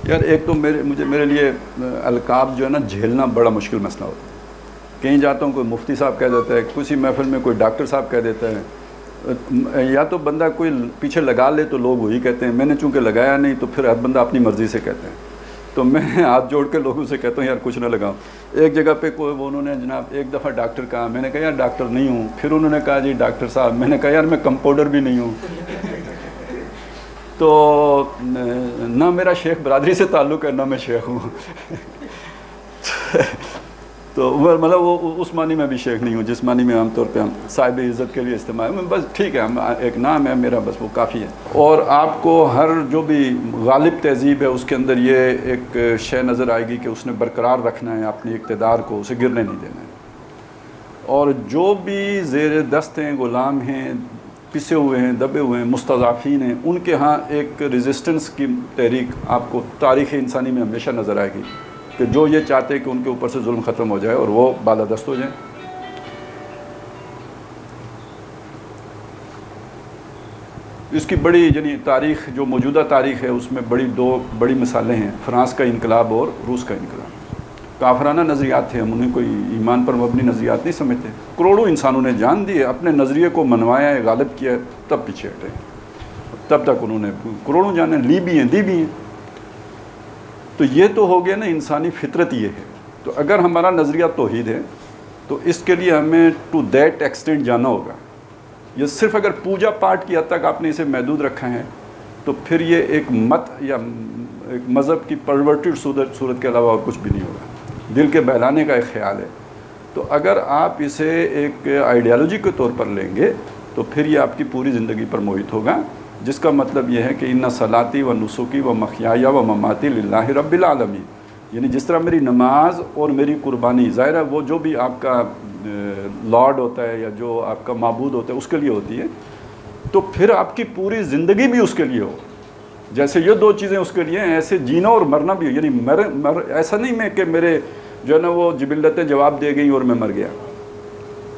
یار ایک تو میرے لیے القاب جو ہے نا جھیلنا بڑا مشکل مسئلہ ہوتا ہے. کہیں جاتا ہوں کوئی مفتی صاحب کہہ دیتا ہے, کسی محفل میں کوئی ڈاکٹر صاحب کہہ دیتا ہے, یا تو بندہ کوئی پیچھے لگا لے تو لوگ وہی کہتے ہیں. میں نے چونکہ لگایا نہیں تو پھر ہر بندہ اپنی مرضی سے کہتے ہیں. تو میں ہاتھ جوڑ کے لوگوں سے کہتا ہوں یار کچھ نہ لگاؤ. ایک جگہ پہ انہوں نے جناب ایک دفعہ ڈاکٹر کہا, میں نے کہا یار ڈاکٹر نہیں ہوں. پھر انہوں نے کہا جی ڈاکٹر صاحب. میں نے کہا یار میں کمپاؤنڈر بھی نہیں ہوں. تو نہ میرا شیخ برادری سے تعلق ہے نہ میں شیخ ہوں. تو مطلب وہ اس معنی میں بھی شیخ نہیں ہوں جس معنی میں عام طور پہ ہم صاحب عزت کے لیے استعمال ہے. بس ٹھیک ہے, ہم ایک نام ہے میرا, بس وہ کافی ہے. اور آپ کو ہر جو بھی غالب تہذیب ہے اس کے اندر یہ ایک شے نظر آئے گی کہ اس نے برقرار رکھنا ہے اپنی اقتدار کو, اسے گرنے نہیں دینا ہے. اور جو بھی زیر دست ہیں, غلام ہیں, پسے ہوئے ہیں, دبے ہوئے ہیں, مستضعفین ہیں, ان کے ہاں ایک ریزسٹنس کی تحریک آپ کو تاریخ انسانی میں ہمیشہ نظر آئے گی کہ جو یہ چاہتے ہیں کہ ان کے اوپر سے ظلم ختم ہو جائے اور وہ بالادست ہو جائیں. اس کی بڑی یعنی تاریخ جو موجودہ تاریخ ہے اس میں دو بڑی مثالیں ہیں, فرانس کا انقلاب اور روس کا انقلاب. کافرانہ نظریات تھے, ہم انہیں کوئی ایمان پر مبنی نظریات نہیں سمجھتے. کروڑوں انسانوں نے جان دی ہے, اپنے نظریے کو منوایا ہے, غالب کیا ہے, تب پیچھے ہٹے. تب تک انہوں نے کروڑوں جانیں لی بھی ہیں, دی بھی ہیں. تو یہ تو ہو گیا نا انسانی فطرت یہ ہے. تو اگر ہمارا نظریہ توحید ہے تو اس کے لیے ہمیں ٹو دیٹ ایکسٹینٹ جانا ہوگا. یہ صرف اگر پوجا پاٹ کی حد تک آپ نے اسے محدود رکھا ہے تو پھر یہ ایک مت یا ایک مذہب کی پرورٹڈ صورت کے علاوہ اور کچھ بھی نہیں ہوگا. دل کے بہلانے کا ایک خیال ہے. تو اگر آپ اسے ایک آئیڈیالوجی کے طور پر لیں گے تو پھر یہ آپ کی پوری زندگی پر محیط ہوگا, جس کا مطلب یہ ہے کہ ان صلاتی و نسکی و مخیایا و مماتی للہ رب العالمین. یعنی جس طرح میری نماز اور میری قربانی, ظاہر ہے وہ جو بھی آپ کا لارڈ ہوتا ہے یا جو آپ کا معبود ہوتا ہے اس کے لیے ہوتی ہے, تو پھر آپ کی پوری زندگی بھی اس کے لیے ہو. جیسے یہ دو چیزیں اس کے لیے ہیں, ایسے جینا اور مرنا بھی ہو. یعنی ایسا نہیں میں کہ میرے جو ہے نا وہ جبلتیں جواب دے گئیں اور میں مر گیا.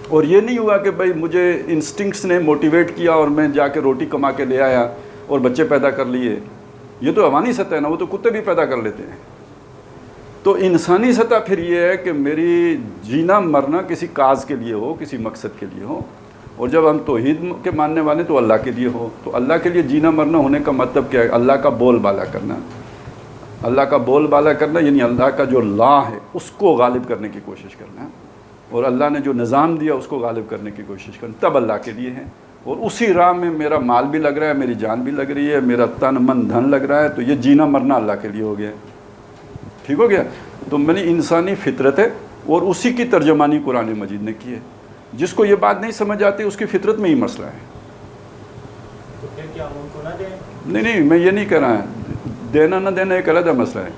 اور یہ نہیں ہوا کہ بھائی مجھے انسٹنکٹس نے موٹیویٹ کیا اور میں جا کے روٹی کما کے لے آیا اور بچے پیدا کر لیے. یہ تو حیوانی سطح ہے نا, وہ تو کتے بھی پیدا کر لیتے ہیں. تو انسانی سطح پھر یہ ہے کہ میری جینا مرنا کسی کاز کے لیے ہو, کسی مقصد کے لیے ہو. اور جب ہم توحید کے ماننے والے تو اللہ کے لیے ہو. تو اللہ کے لیے جینا مرنا ہونے کا مطلب کیا ہے؟ اللہ کا بول بالا کرنا. اللہ کا بول بالا کرنا یعنی اللہ کا جو لا ہے اس کو غالب کرنے کی کوشش کرنا, اور اللہ نے جو نظام دیا اس کو غالب کرنے کی کوشش کرنا. تب اللہ کے لیے ہے. اور اسی راہ میں میرا مال بھی لگ رہا ہے, میری جان بھی لگ رہی ہے, میرا تن من دھن لگ رہا ہے. تو یہ جینا مرنا اللہ کے لیے ہو گیا. ٹھیک ہو گیا. تو میں نے انسانی فطرت ہے اور اسی کی ترجمانی قرآن مجید نے کی ہے. جس کو یہ بات نہیں سمجھ آتی اس کی فطرت میں ہی مسئلہ ہے. تو پھر کیا ہم ان کو نہ دیں؟ نہیں, میں یہ نہیں کہہ رہا. دینا نہ دینا ایک علیحدہ مسئلہ ہے,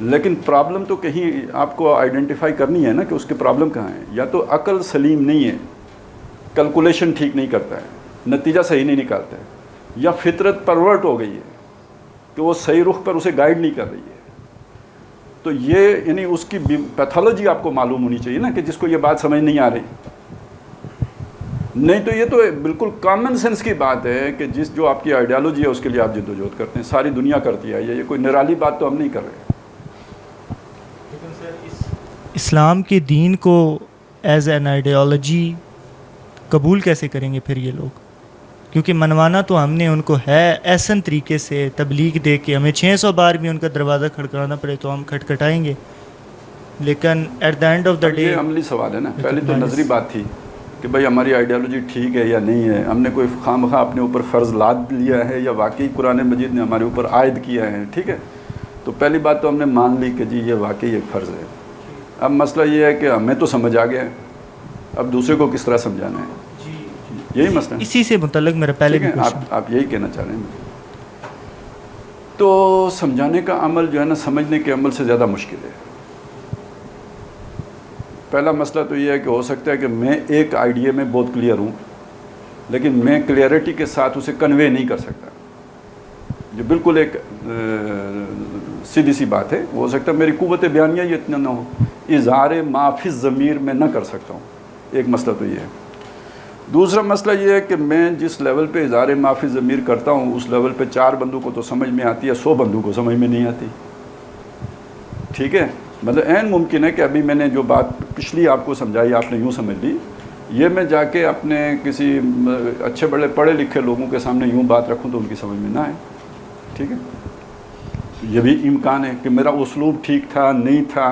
لیکن پرابلم تو کہیں آپ کو آئیڈینٹیفائی کرنی ہے نا کہ اس کے پرابلم کہاں ہیں. یا تو عقل سلیم نہیں ہے, کیلکولیشن ٹھیک نہیں کرتا ہے, نتیجہ صحیح نہیں نکالتا ہے, یا فطرت پرورٹ ہو گئی ہے کہ وہ صحیح رخ پر اسے گائیڈ نہیں کر رہی ہے. تو یہ یعنی اس کی پیتھولوجی آپ کو معلوم ہونی چاہیے نا, کہ جس کو یہ بات سمجھ نہیں آ رہی. نہیں تو یہ تو بالکل کامن سینس کی بات ہے کہ جو آپ کی آئیڈیالوجی ہے اس کے لیے آپ جدوجہد کرتے ہیں. ساری دنیا کرتی ہے. یہ کوئی نرالی بات تو ہم نہیں کر رہے. لیکن سر اسلام کے دین کو ایز این آئیڈیالوجی قبول کیسے کریں گے پھر یہ لوگ؟ کیونکہ منوانا تو ہم نے ان کو ہے ایسن طریقے سے تبلیغ دے کے, ہمیں 600 بار بھی ان کا دروازہ کھٹکھٹانا پڑے تو ہم کھٹکھٹائیں گے. لیکن at the end of the day یہ عملی سوال ہے نا. پہلی تو نظری بات تھی کہ بھئی ہماری آئیڈیالوجی ٹھیک ہے یا نہیں ہے. ہم نے کوئی خواہ اپنے اوپر فرض لاد لیا ہے یا واقعی قرآن مجید نے ہمارے اوپر عائد کیا ہے. ٹھیک ہے, تو پہلی بات تو ہم نے مان لی کہ جی یہ واقعی ایک فرض ہے. اب مسئلہ یہ ہے کہ ہمیں تو سمجھ آ گیا ہے, اب دوسرے کو کس طرح سمجھانا ہے, یہی مسئلہ ہے. اسی سے متعلق میرا پہلے بھی آپ یہی کہنا چاہ رہے ہیں. تو سمجھانے کا عمل جو ہے نا سمجھنے کے عمل سے زیادہ مشکل ہے. پہلا مسئلہ تو یہ ہے کہ ہو سکتا ہے کہ میں ایک آئیڈیا میں بہت کلیئر ہوں, لیکن میں کلیئرٹی کے ساتھ اسے کنوے نہیں کر سکتا. جو بالکل ایک سیدھی سی بات ہے, وہ ہو سکتا ہے میری قوت بیانیہ یہ اتنا نہ ہو, اظہار ما فی الضمیر میں نہ کر سکتا ہوں. ایک مسئلہ تو یہ ہے. دوسرا مسئلہ یہ ہے کہ میں جس لیول پہ اظہار معافی ضمیر کرتا ہوں اس لیول پہ 4 بندوں کو تو سمجھ میں آتی ہے، 100 بندوں کو سمجھ میں نہیں آتی. ٹھیک ہے، مطلب عین ممکن ہے کہ ابھی میں نے جو بات پچھلی آپ کو سمجھائی آپ نے یوں سمجھ لی، یہ میں جا کے اپنے کسی اچھے بڑے پڑھے لکھے لوگوں کے سامنے یوں بات رکھوں تو ان کی سمجھ میں نہ آئے. ٹھیک ہے، یہ بھی امکان ہے کہ میرا اسلوب ٹھیک تھا نہیں تھا.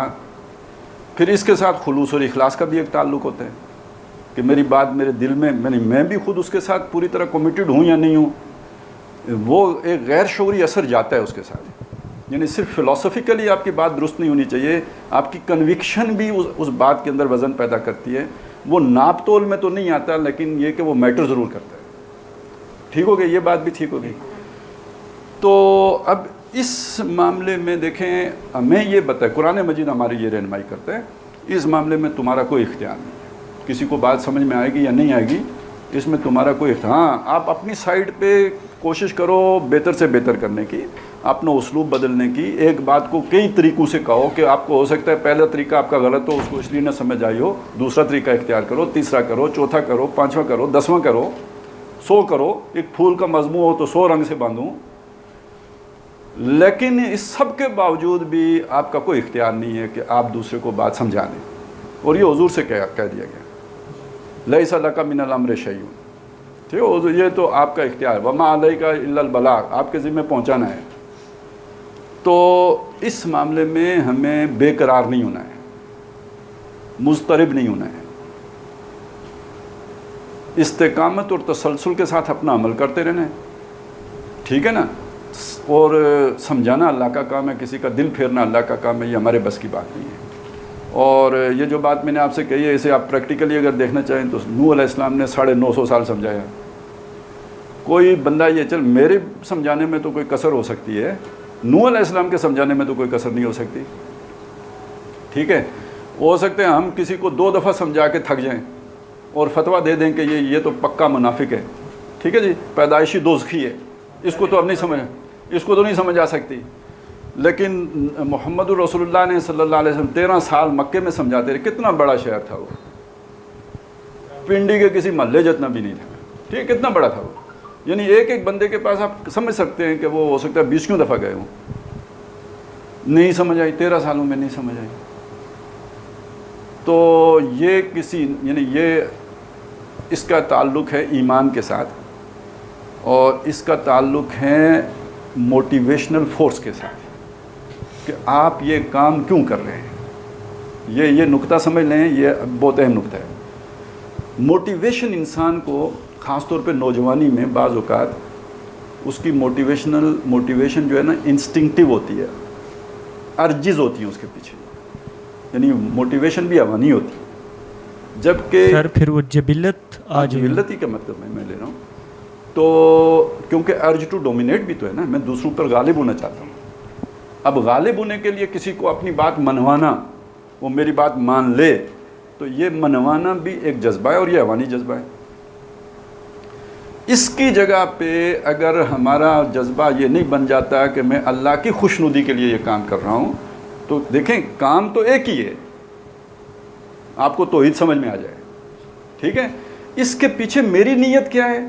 پھر اس کے ساتھ خلوص اور اخلاص کا بھی ایک تعلق ہوتا ہے کہ میری بات میرے دل میں بھی خود اس کے ساتھ پوری طرح کمیٹڈ ہوں یا نہیں ہوں. وہ ایک غیر شعوری اثر جاتا ہے اس کے ساتھ. یعنی صرف فلسفیکلی آپ کی بات درست نہیں ہونی چاہیے، آپ کی کنوکشن بھی اس بات کے اندر وزن پیدا کرتی ہے. وہ ناپ تول میں تو نہیں آتا لیکن یہ کہ وہ میٹر ضرور کرتا ہے. ٹھیک ہو گئی، یہ بات بھی ٹھیک ہو گئی. تو اب اس معاملے میں دیکھیں، ہمیں یہ بتائے قرآن مجید ہماری یہ رہنمائی کرتا ہے، اس معاملے میں تمہارا کوئی اختیار نہیں ہے. کسی کو بات سمجھ میں آئے گی یا نہیں آئے گی اس میں تمہارا کوئی اختیار. ہاں، آپ اپنی سائڈ پہ کوشش کرو بہتر سے بہتر کرنے کی، اپنا اسلوب بدلنے کی. ایک بات کو کئی طریقوں سے کہو کہ آپ کو ہو سکتا ہے پہلا طریقہ آپ کا غلط ہو، اس کو اس لیے نہ سمجھ آئی ہو، دوسرا طریقہ اختیار کرو، تیسرا کرو، چوتھا کرو، 5واں کرو، 10واں کرو، 100 کرو. ایک پھول کا مضمون ہو تو 100 رنگ سے باندھوں. لیکن اس سب کے باوجود بھی آپ کا کوئی اختیار نہیں ہے کہ آپ دوسرے کو بات سمجھا دیں. اور یہ حضور سے کہہ دیا گیا، لیس لک من الامر شیء. ٹھیک ہے، یہ تو آپ کا اختیار ہے، وما علیک الا البلاغ، آپ کے ذمہ پہنچانا ہے. تو اس معاملے میں ہمیں بے قرار نہیں ہونا ہے، مضطرب نہیں ہونا ہے. استقامت اور تسلسل کے ساتھ اپنا عمل کرتے رہنا ہے. ٹھیک ہے نا. اور سمجھانا اللہ کا کام ہے، کسی کا دل پھیرنا اللہ کا کام ہے، یہ ہمارے بس کی بات نہیں ہے. اور یہ جو بات میں نے آپ سے کہی ہے اسے آپ پریکٹیکلی اگر دیکھنا چاہیں تو نوح علیہ السلام نے 950 سال سمجھایا. کوئی بندہ یہ چل میرے سمجھانے میں تو کوئی کسر ہو سکتی ہے، نوح علیہ السلام کے سمجھانے میں تو کوئی کسر نہیں ہو سکتی. ٹھیک ہے، ہو سکتے ہیں ہم کسی کو 2 دفعہ سمجھا کے تھک جائیں اور فتویٰ دے دیں کہ یہ تو پکا منافق ہے. ٹھیک ہے جی، پیدائشی دوزخی ہے، اس کو تو اب نہیں سمجھ، اس کو تو نہیں سمجھ آ سکتی. لیکن محمد الرسول اللہ نے صلی اللہ علیہ وسلم 13 سال مکے میں سمجھاتے رہے. کتنا بڑا شہر تھا وہ، پنڈی کے کسی محلے جتنا بھی نہیں تھا. ٹھیک، کتنا بڑا تھا وہ. یعنی ایک بندے کے پاس آپ سمجھ سکتے ہیں کہ وہ ہو سکتا ہے 20 دفعہ گئے ہوں، نہیں سمجھ آئی، 13 سالوں میں نہیں سمجھ آئی. تو یہ یہ اس کا تعلق ہے ایمان کے ساتھ، اور اس کا تعلق ہے موٹیویشنل فورس کے ساتھ کہ آپ یہ کام کیوں کر رہے ہیں. یہ نقطہ سمجھ لیں، یہ بہت اہم نقطہ ہے. موٹیویشن انسان کو خاص طور پہ نوجوانی میں بعض اوقات اس کی موٹیویشن جو ہے نا انسٹنکٹیو ہوتی ہے، ارجز ہوتی ہیں اس کے پیچھے. یعنی موٹیویشن بھی حیوانی ہوتی ہے، جبکہ سر پھر وہ جبلت جبلت ہی کا مطلب میں لے رہا ہوں. تو کیونکہ ارج ٹو ڈومینیٹ بھی تو ہے نا، میں دوسروں پر غالب ہونا چاہتا ہوں. اب غالب ہونے کے لیے کسی کو اپنی بات منوانا، وہ میری بات مان لے، تو یہ منوانا بھی ایک جذبہ ہے اور یہ حیوانی جذبہ ہے. اس کی جگہ پہ اگر ہمارا جذبہ یہ نہیں بن جاتا کہ میں اللہ کی خوشنودی کے لیے یہ کام کر رہا ہوں، تو دیکھیں کام تو ایک ہی ہے، آپ کو توحید سمجھ میں آ جائے. ٹھیک ہے، اس کے پیچھے میری نیت کیا ہے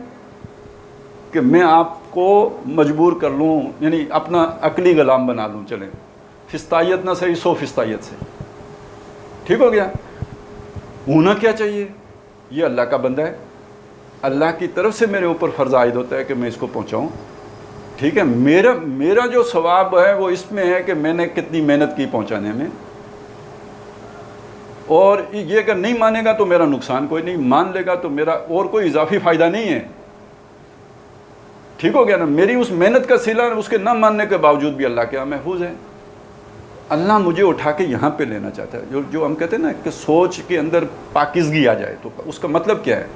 کہ میں آپ کو مجبور کر لوں، یعنی اپنا عقلی غلام بنا لوں. چلیں، فستائیت نہ صحیح 100 فستائیت سے. ٹھیک ہو گیا. ہونا کیا چاہیے، یہ اللہ کا بندہ ہے، اللہ کی طرف سے میرے اوپر فرض عائد ہوتا ہے کہ میں اس کو پہنچاؤں. ٹھیک ہے، میرا جو ثواب ہے وہ اس میں ہے کہ میں نے کتنی محنت کی پہنچانے میں. اور یہ اگر نہیں مانے گا تو میرا نقصان کوئی نہیں، مان لے گا تو میرا اور کوئی اضافی فائدہ نہیں ہے. ٹھیک ہو گیا نا. میری اس محنت کا صلہ اس کے نہ ماننے کے باوجود بھی اللہ کے یہاں محفوظ ہے. اللہ مجھے اٹھا کے یہاں پہ لینا چاہتا ہے. جو ہم کہتے ہیں نا کہ سوچ کے اندر پاکیزگی آ جائے، تو اس کا مطلب کیا ہے،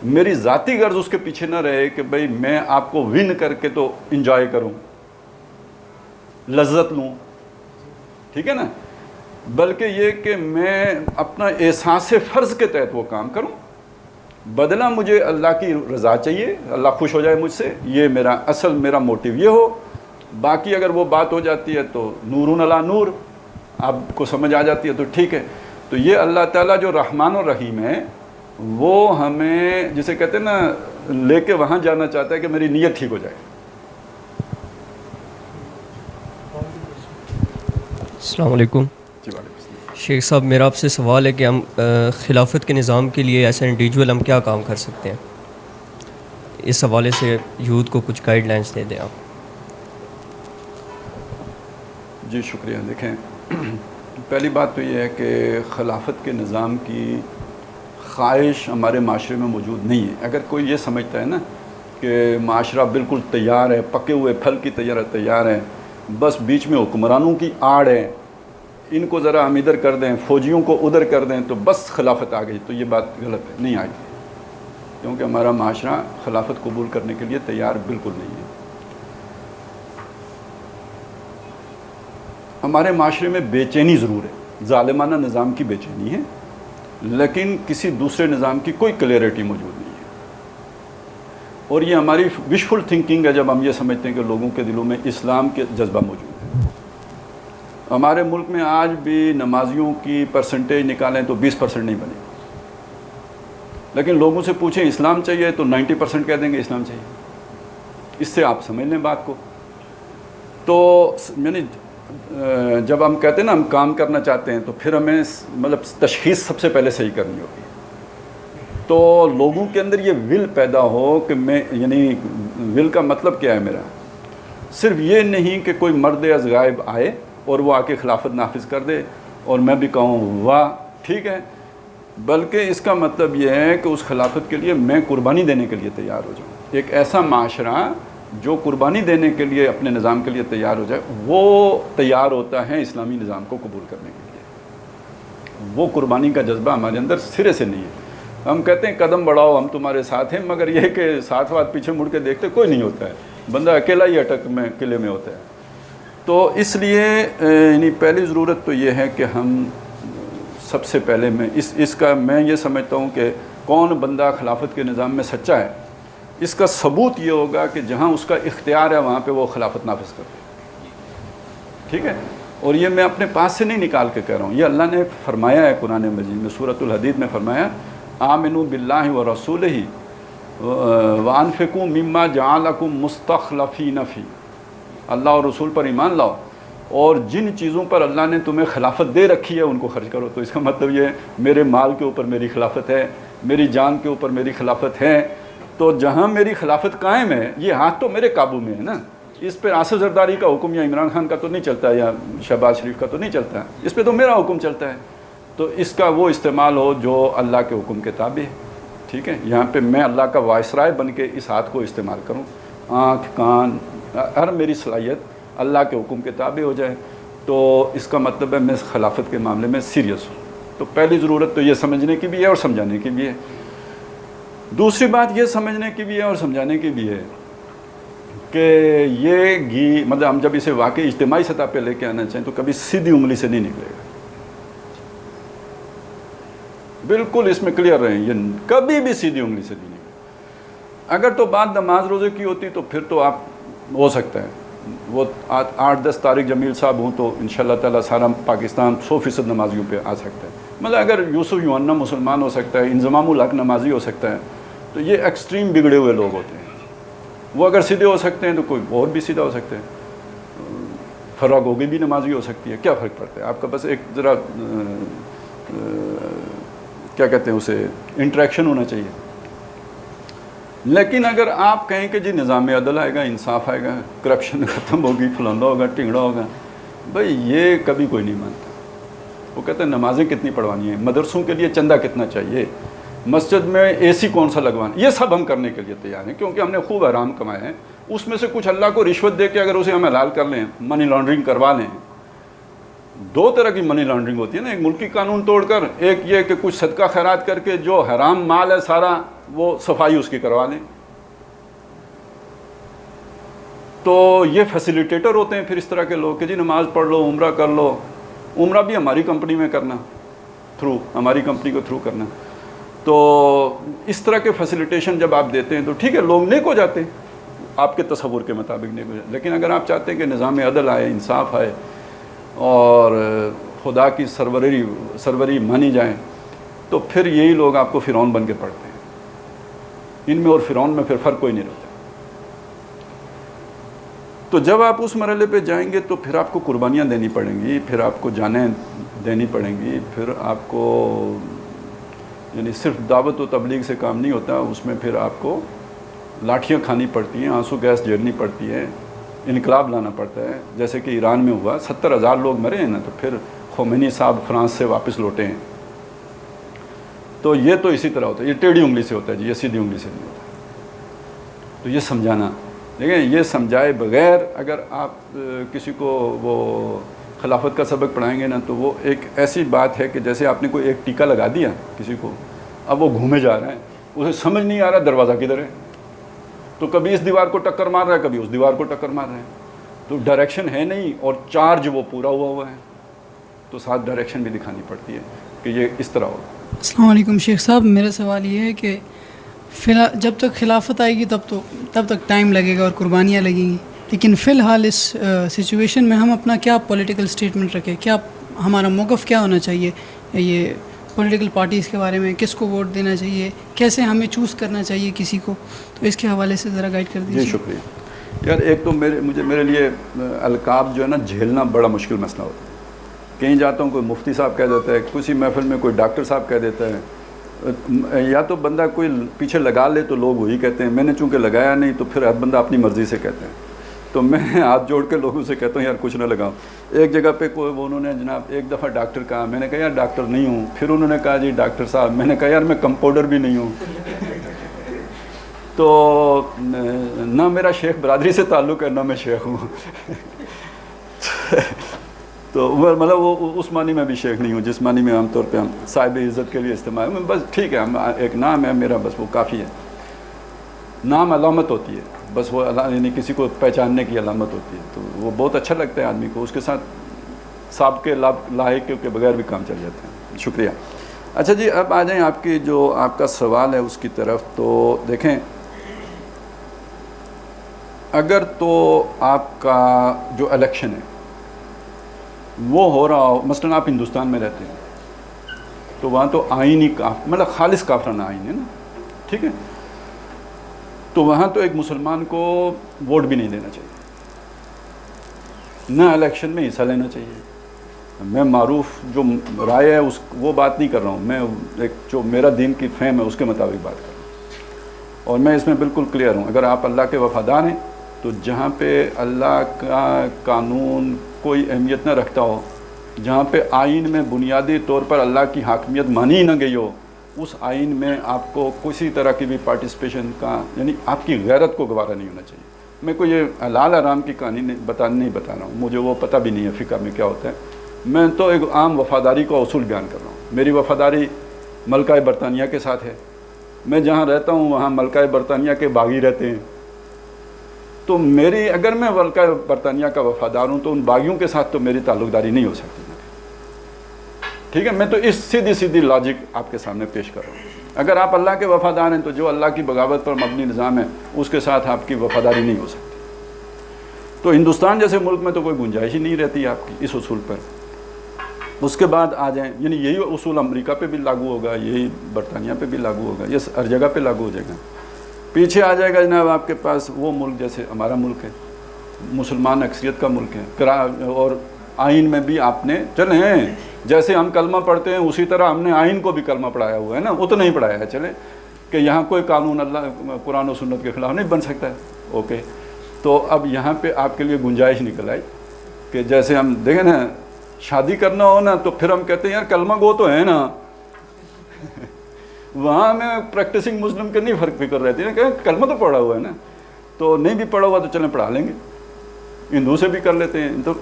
میری ذاتی غرض اس کے پیچھے نہ رہے کہ بھئی میں آپ کو ون کر کے تو انجوائے کروں، لذت لوں. ٹھیک ہے نا. بلکہ یہ کہ میں اپنا احساس فرض کے تحت وہ کام کروں. بدلہ مجھے اللہ کی رضا چاہیے، اللہ خوش ہو جائے مجھ سے، یہ میرا موٹیو یہ ہو. باقی اگر وہ بات ہو جاتی ہے تو نورun علی نور، آپ کو سمجھ آ جاتی ہے تو ٹھیک ہے. تو یہ اللہ تعالیٰ جو رحمان و رحیم ہے، وہ ہمیں جسے کہتے ہیں نا لے کے وہاں جانا چاہتا ہے کہ میری نیت ٹھیک ہو جائے. السلام علیکم. جی وعلیکم السلام. شیخ صاحب میرا آپ سے سوال ہے کہ ہم خلافت کے نظام کے لیے ایسا انڈیویجول ہم کیا کام کر سکتے ہیں؟ اس حوالے سے یوتھ کو کچھ گائیڈ لائنس دے دیں آپ. جی شکریہ. دیکھیں پہلی بات تو یہ ہے کہ خلافت کے نظام کی خواہش ہمارے معاشرے میں موجود نہیں ہے. اگر کوئی یہ سمجھتا ہے نا کہ معاشرہ بالکل تیار ہے، پکے ہوئے پھل کی تیار ہے، بس بیچ میں حکمرانوں کی آڑ ہے، ان کو ذرا ہم ادھر کر دیں، فوجیوں کو ادھر کر دیں تو بس خلافت آ گئی، تو یہ بات غلط ہے، نہیں آئی. کیونکہ ہمارا معاشرہ خلافت قبول کرنے کے لیے تیار بالکل نہیں ہے. ہمارے معاشرے میں بے چینی ضرور ہے، ظالمانہ نظام کی بے چینی ہے، لیکن کسی دوسرے نظام کی کوئی کلیئرٹی موجود نہیں ہے. اور یہ ہماری وشفل تھنکنگ ہے جب ہم یہ سمجھتے ہیں کہ لوگوں کے دلوں میں اسلام کے جذبہ موجود ہے. ہمارے ملک میں آج بھی نمازیوں کی پرسنٹیج نکالیں تو 20% نہیں بنے، لیکن لوگوں سے پوچھیں اسلام چاہیے تو 90% کہہ دیں گے اسلام چاہیے. اس سے آپ سمجھ لیں بات کو. تو یعنی جب ہم کہتے ہیں نا ہم کام کرنا چاہتے ہیں تو پھر ہمیں مطلب تشخیص سب سے پہلے صحیح کرنی ہوگی. تو لوگوں کے اندر یہ ول پیدا ہو کہ میں یعنی ول کا مطلب کیا ہے میرا، صرف یہ نہیں کہ کوئی مرد از غائب آئے اور وہ آ کے خلافت نافذ کر دے اور میں بھی کہوں واہ ٹھیک ہے، بلکہ اس کا مطلب یہ ہے کہ اس خلافت کے لیے میں قربانی دینے کے لیے تیار ہو جاؤں. ایک ایسا معاشرہ جو قربانی دینے کے لیے اپنے نظام کے لیے تیار ہو جائے وہ تیار ہوتا ہے اسلامی نظام کو قبول کرنے کے لیے. وہ قربانی کا جذبہ ہمارے اندر سرے سے نہیں ہے. ہم کہتے ہیں قدم بڑھاؤ ہم تمہارے ساتھ ہیں، مگر یہ کہ ساتھ وات پیچھے مڑ کے دیکھتے کوئی نہیں ہوتا ہے، بندہ اکیلا ہی اٹک میں قلعے میں ہوتا ہے. تو اس لیے یعنی پہلی ضرورت تو یہ ہے کہ ہم سب سے پہلے میں یہ سمجھتا ہوں کہ کون بندہ خلافت کے نظام میں سچا ہے، اس کا ثبوت یہ ہوگا کہ جہاں اس کا اختیار ہے وہاں پہ وہ خلافت نافذ کرتے ہیں. ٹھیک ہے. اور یہ میں اپنے پاس سے نہیں نکال کے کہہ رہا ہوں، یہ اللہ نے فرمایا ہے قرآن مجید میں، سورۃ الحدید میں فرمایا آمنوا باللہ ورسولہ وانفقوا مما جعلکم مستخلفین فی. اللہ اور رسول پر ایمان لاؤ اور جن چیزوں پر اللہ نے تمہیں خلافت دے رکھی ہے ان کو خرچ کرو. تو اس کا مطلب یہ ہے میرے مال کے اوپر میری خلافت ہے، میری جان کے اوپر میری خلافت ہے. تو جہاں میری خلافت قائم ہے یہ ہاتھ تو میرے قابو میں ہے نا. اس پہ آصف زرداری کا حکم یا عمران خان کا تو نہیں چلتا ہے یا شہباز شریف کا تو نہیں چلتا ہے، اس پہ تو میرا حکم چلتا ہے. تو اس کا وہ استعمال ہو جو اللہ کے حکم کے تابع ہے. ٹھیک ہے. یہاں پہ میں اللہ کا وائسرائے بن کے اس ہاتھ کو استعمال کروں، آنکھ کان ہر میری صلاحیت اللہ کے حکم کے تابع ہو جائے. تو اس کا مطلب ہے میں خلافت کے معاملے میں سیریس ہوں. تو پہلی ضرورت تو یہ سمجھنے کی بھی ہے اور سمجھانے کی بھی ہے. دوسری بات یہ سمجھنے کی بھی ہے اور سمجھانے کی بھی ہے کہ یہ مطلب ہم جب اسے واقعی اجتماعی سطح پہ لے کے آنا چاہیں تو کبھی سیدھی انگلی سے نہیں نکلے گا. بالکل اس میں کلیئر رہیں، یہ کبھی بھی سیدھی انگلی سے نہیں نکلے. اگر تو بات نماز روزے کی ہوتی تو پھر تو آپ ہو سکتا ہے وہ 8-10 طارق جمیل صاحب ہوں تو انشاءاللہ تعالیٰ سارا پاکستان 100% نمازیوں پہ آ سکتا ہے. مطلب اگر یوسف یوحنا مسلمان ہو سکتا ہے، انضمام الحق نمازی ہو سکتا ہے، تو یہ ایکسٹریم بگڑے ہوئے لوگ ہوتے ہیں. وہ اگر سیدھے ہو سکتے ہیں تو کوئی اور بھی سیدھا ہو سکتا ہے. فرا گوگی بھی نمازی ہو سکتی ہے، کیا فرق پڑتا ہے؟ آپ کا بس ایک ذرا کیا کہتے ہیں اسے انٹریکشن ہونا چاہیے. لیکن اگر آپ کہیں کہ جی نظام عدل آئے گا، انصاف آئے گا، کرپشن ختم ہوگی، فلانا ہوگا، ٹنگڑا ہوگا، بھائی یہ کبھی کوئی نہیں مانتا. وہ کہتے ہیں نمازیں کتنی پڑھوانی ہیں، مدرسوں کے لیے چندہ کتنا چاہیے، مسجد میں اے سی کون سا لگوانا، یہ سب ہم کرنے کے لیے تیار ہیں کیونکہ ہم نے خوب حرام کمائے ہیں. اس میں سے کچھ اللہ کو رشوت دے کے اگر اسے ہم حلال کر لیں، منی لانڈرنگ کروا لیں. 2 طرح کی منی لانڈرنگ ہوتی ہے نا، ایک ملکی قانون توڑ کر، ایک یہ کہ کچھ صدقہ خیرات کر کے جو حرام مال ہے سارا وہ صفائی اس کی کروا لیں. تو یہ فیسیلیٹیٹر ہوتے ہیں پھر اس طرح کے لوگ کہ جی نماز پڑھ لو، عمرہ کر لو. عمرہ بھی ہماری کمپنی میں کرنا، ہماری کمپنی کو تھرو کرنا. تو اس طرح کے فیسیلیٹیشن جب آپ دیتے ہیں تو ٹھیک ہے لوگ نیک ہو جاتے ہیں آپ کے تصور کے مطابق نیک ہو جاتے. لیکن اگر آپ چاہتے ہیں کہ نظام عدل آئے، انصاف آئے اور خدا کی سروری مانی جائیں، تو پھر یہی لوگ آپ کو فرعون بن کے پڑھتے ہیں. ان میں اور فرعون میں پھر فرق کوئی نہیں رہتا. تو جب آپ اس مرحلے پہ جائیں گے تو پھر آپ کو قربانیاں دینی پڑیں گی, پھر آپ کو جانیں دینی پڑیں گی, پھر آپ کو یعنی صرف دعوت و تبلیغ سے کام نہیں ہوتا, اس میں پھر آپ کو لاٹھیاں کھانی پڑتی ہیں, آنسو گیس جھیلنی پڑتی ہے, انقلاب لانا پڑتا ہے. جیسے کہ ایران میں ہوا, 70,000 لوگ مرے ہیں نا, تو پھر خمینی صاحب فرانس سے واپس لوٹے ہیں. تو یہ تو اسی طرح ہوتا ہے, یہ ٹیڑھی انگلی سے ہوتا ہے جی, یہ سیدھی انگلی سے نہیں ہوتا. تو یہ سمجھانا, دیکھیں یہ سمجھائے بغیر اگر آپ کسی کو وہ خلافت کا سبق پڑھائیں گے نا, تو وہ ایک ایسی بات ہے کہ جیسے آپ نے کوئی ایک ٹیکا لگا دیا کسی کو, اب وہ گھومے جا رہا ہے, اسے سمجھ نہیں آ رہا دروازہ کدھر ہے, تو کبھی اس دیوار کو ٹکر مار رہا ہے, کبھی اس دیوار کو ٹکر مار رہا ہے. تو ڈائریکشن ہے نہیں, اور چارج وہ پورا ہوا ہے, تو ساتھ ڈائریکشن بھی دکھانی پڑتی ہے کہ یہ اس طرح ہو. السلام علیکم شیخ صاحب, میرا سوال یہ ہے کہ جب تک خلافت آئے گی تب تک ٹائم لگے گا اور قربانیاں لگیں گی, لیکن فی الحال اس سچویشن میں ہم اپنا کیا پولیٹیکل اسٹیٹمنٹ رکھیں, کیا ہمارا موقف کیا ہونا چاہیے یہ پولیٹیکل پارٹیز کے بارے میں, کس کو ووٹ دینا چاہیے, کیسے ہمیں چوز کرنا چاہیے کسی کو, تو اس کے حوالے سے ذرا گائیڈ کر دیجیے. جی شکریہ. یار ایک تو میرے لیے القاب جو ہے نا جھیلنا بڑا مشکل مسئلہ ہوتا ہے. کہیں جاتا ہوں کوئی مفتی صاحب کہہ دیتا ہے, کسی محفل میں کوئی ڈاکٹر صاحب کہہ دیتا ہے, یا تو بندہ کوئی پیچھے لگا لے تو لوگ وہی کہتے ہیں, میں نے چونکہ لگایا نہیں تو پھر ہر بندہ اپنی مرضی سے کہتے ہیں. تو میں ہاتھ جوڑ کے لوگوں سے کہتا ہوں یار کچھ نہ لگاؤ. ایک جگہ پہ کوئی انہوں نے جناب ایک دفعہ ڈاکٹر کہا, میں نے کہا یار ڈاکٹر نہیں ہوں. پھر انہوں نے کہا جی ڈاکٹر صاحب, میں نے کہا یار میں کمپاؤنڈر بھی نہیں ہوں. تو نہ میرا شیخ برادری سے تعلق ہے نہ میں شیخ ہوں. تو مطلب وہ اس معنی میں بھی شیخ نہیں ہوں جس معنی میں عام طور پہ ہم صاحب عزت کے لیے استعمال, بس ٹھیک ہے, ہم ایک نام ہے میرا, بس وہ کافی ہے. نام علامت ہوتی ہے, بس وہ یعنی کسی کو پہچاننے کی علامت ہوتی ہے, تو وہ بہت اچھا لگتا ہے آدمی کو, اس کے ساتھ سابقے لاحق کے بغیر بھی کام چل جاتے ہیں. شکریہ. اچھا جی, اب آ جائیں آپ کا سوال ہے اس کی طرف. تو دیکھیں, اگر تو آپ کا جو الیکشن ہے وہ ہو رہا ہو, مثلاً آپ ہندوستان میں رہتے ہیں تو وہاں تو آئینی مطلب خالص کافرانہ آئین ہے نا, ٹھیک ہے, تو وہاں تو ایک مسلمان کو ووٹ بھی نہیں دینا چاہیے, نہ الیکشن میں حصہ لینا چاہیے. میں معروف جو رائے ہے وہ بات نہیں کر رہا ہوں, میں ایک جو میرا دین کی فہم ہے اس کے مطابق بات کر رہا ہوں, اور میں اس میں بالکل کلیئر ہوں. اگر آپ اللہ کے وفادار ہیں تو جہاں پہ اللہ کا قانون کوئی اہمیت نہ رکھتا ہو, جہاں پہ آئین میں بنیادی طور پر اللہ کی حاکمیت مانی ہی نہ گئی ہو, اس آئین میں آپ کو کسی طرح کی بھی پارٹیسپیشن کا, یعنی آپ کی غیرت کو گوارا نہیں ہونا چاہیے. میں کوئی یہ حلال حرام کی کہانی نہیں بتا رہا ہوں, مجھے وہ پتہ بھی نہیں ہے فقہ میں کیا ہوتا ہے. میں تو ایک عام وفاداری کا اصول بیان کر رہا ہوں. میری وفاداری ملکہ برطانیہ کے ساتھ ہے. میں جہاں رہتا ہوں وہاں ملکہ برطانیہ کے باغی رہتے ہیں, تو اگر میں ملکہ برطانیہ کا وفادار ہوں تو ان باغیوں کے ساتھ تو میری تعلق داری نہیں ہو سکتی. ٹھیک ہے, میں تو اس سیدھی لاجک آپ کے سامنے پیش کر رہا ہوں. اگر آپ اللہ کے وفادار ہیں تو جو اللہ کی بغاوت پر مبنی نظام ہے اس کے ساتھ آپ کی وفاداری نہیں ہو سکتی. تو ہندوستان جیسے ملک میں تو کوئی گنجائش ہی نہیں رہتی آپ کی اس اصول پر. اس کے بعد آ جائیں, یعنی یہی اصول امریکہ پہ بھی لاگو ہوگا, یہی برطانیہ پہ بھی لاگو ہوگا, یہ ہر جگہ پہ لاگو ہو جائے گا. پیچھے آ جائے گا جناب آپ کے پاس وہ ملک جیسے ہمارا ملک ہے, مسلمان اکثریت کا ملک ہے, اور آئین میں بھی آپ نے چلیں جیسے ہم کلمہ پڑھتے ہیں اسی طرح ہم نے آئین کو بھی کلمہ پڑھایا ہوا ہے نا, اتنا ہی پڑھایا ہے. چلیں کہ یہاں کوئی قانون اللہ قرآن و سنت کے خلاف نہیں بن سکتا ہے. اوکے, تو اب یہاں پہ آپ کے لیے گنجائش نکل آئی کہ جیسے ہم دیکھیں نا, شادی کرنا ہو نا تو پھر ہم کہتے ہیں یار کلمہ گو تو ہے نا. وہاں میں پریکٹسنگ مسلم کے نہیں فکر رہتی ہے کہ کلمہ تو پڑھا ہوا ہے نا, تو نہیں بھی پڑھا ہوا تو چلیں پڑھا لیں گے, ہندو سے بھی کر لیتے ہیں. تو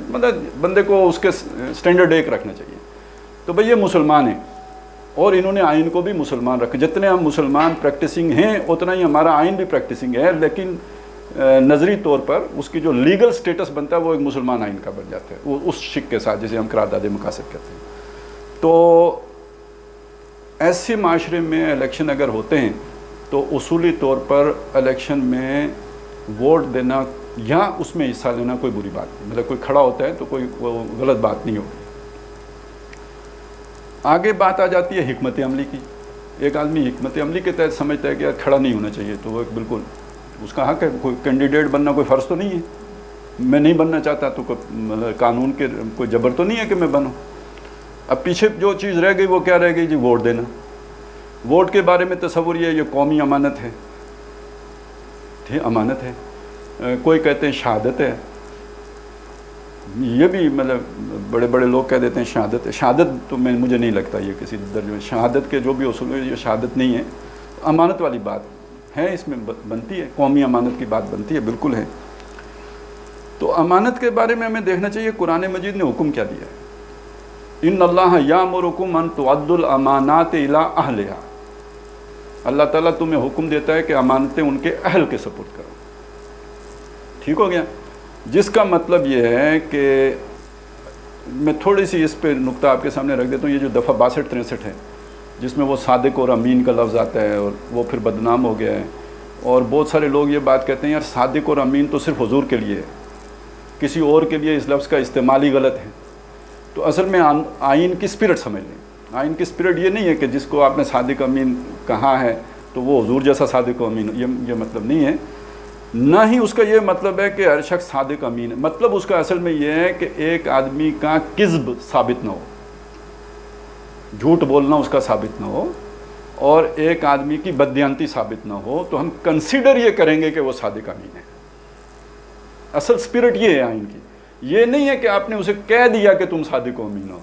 مطلب بندے کو اس کے سٹینڈرڈ ایک رکھنا چاہیے. تو بھئی یہ مسلمان ہیں اور انہوں نے آئین کو بھی مسلمان رکھا. جتنے ہم مسلمان پریکٹسنگ ہیں اتنا ہی ہمارا آئین بھی پریکٹسنگ ہے, لیکن نظری طور پر اس کی جو لیگل سٹیٹس بنتا ہے وہ ایک مسلمان آئین کا بن جاتا ہے, وہ اس شک کے ساتھ جسے ہم قرارداد مقاصد کہتے ہیں. تو ایسے معاشرے میں الیکشن اگر ہوتے ہیں تو اصولی طور پر الیکشن میں ووٹ دینا یا اس میں حصہ لینا کوئی بری بات نہیں. مطلب کوئی کھڑا ہوتا ہے تو کوئی غلط بات نہیں ہوگی. آگے بات آ جاتی ہے حکمت عملی کی. ایک آدمی حکمت عملی کے تحت سمجھتا ہے کہ یار کھڑا نہیں ہونا چاہیے، تو وہ بالکل اس کا حق ہے. کوئی کینڈیڈیٹ بننا کوئی فرض تو نہیں ہے. میں نہیں بننا چاہتا تو مطلب قانون کے کوئی جبر تو نہیں ہے کہ میں بنوں. اب پیچھے جو چیز رہ گئی وہ کیا رہ گئی جی؟ ووٹ دینا. ووٹ کے بارے میں تصور یہ قومی امانت ہے. ٹھیک، امانت ہے. کوئی کہتے ہیں شہادت ہے. یہ بھی مطلب بڑے بڑے لوگ کہہ دیتے ہیں شہادت ہے. شہادت تو مجھے نہیں لگتا یہ کسی درجے میں شہادت کے جو بھی اصول ہیں یہ شہادت نہیں ہے. امانت والی بات ہے، اس میں بنتی ہے، قومی امانت کی بات بنتی ہے، بالکل ہے. تو امانت کے بارے میں ہمیں دیکھنا چاہیے قرآن مجید نے حکم کیا دیا ہے. ان اللہ یامرکم ان تؤدوا الامانات الی اہلہا. اللہ تعالیٰ تمہیں حکم دیتا ہے کہ امانتیں ان کے اہل کے سپرد کرو. ٹھیک ہو گیا؟ جس کا مطلب یہ ہے کہ میں تھوڑی سی اس پہ نقطہ آپ کے سامنے رکھ دیتا ہوں. یہ جو دفعہ 62-63 ہے جس میں وہ صادق اور امین کا لفظ آتا ہے اور وہ پھر بدنام ہو گیا ہے، اور بہت سارے لوگ یہ بات کہتے ہیں یار صادق اور امین تو صرف حضور کے لیے ہے، کسی اور کے لیے اس لفظ کا استعمال ہی غلط ہے. تو اصل میں آئین کی اسپرٹ سمجھ لیں. آئین کی اسپرٹ یہ نہیں ہے کہ جس کو آپ نے صادق امین کہا ہے تو وہ حضور جیسا صادق و امین، یہ مطلب نہیں ہے. نہ ہی اس کا یہ مطلب ہے کہ ہر شخص صادق امین ہے. مطلب اس کا اصل میں یہ ہے کہ ایک آدمی کا کذب ثابت نہ ہو، جھوٹ بولنا اس کا ثابت نہ ہو، اور ایک آدمی کی بددیانتی ثابت نہ ہو، تو ہم کنسیڈر یہ کریں گے کہ وہ صادق امین ہے. اصل اسپرٹ یہ ہے آئین کی. یہ نہیں ہے کہ آپ نے اسے کہہ دیا کہ تم صادق و امین ہو.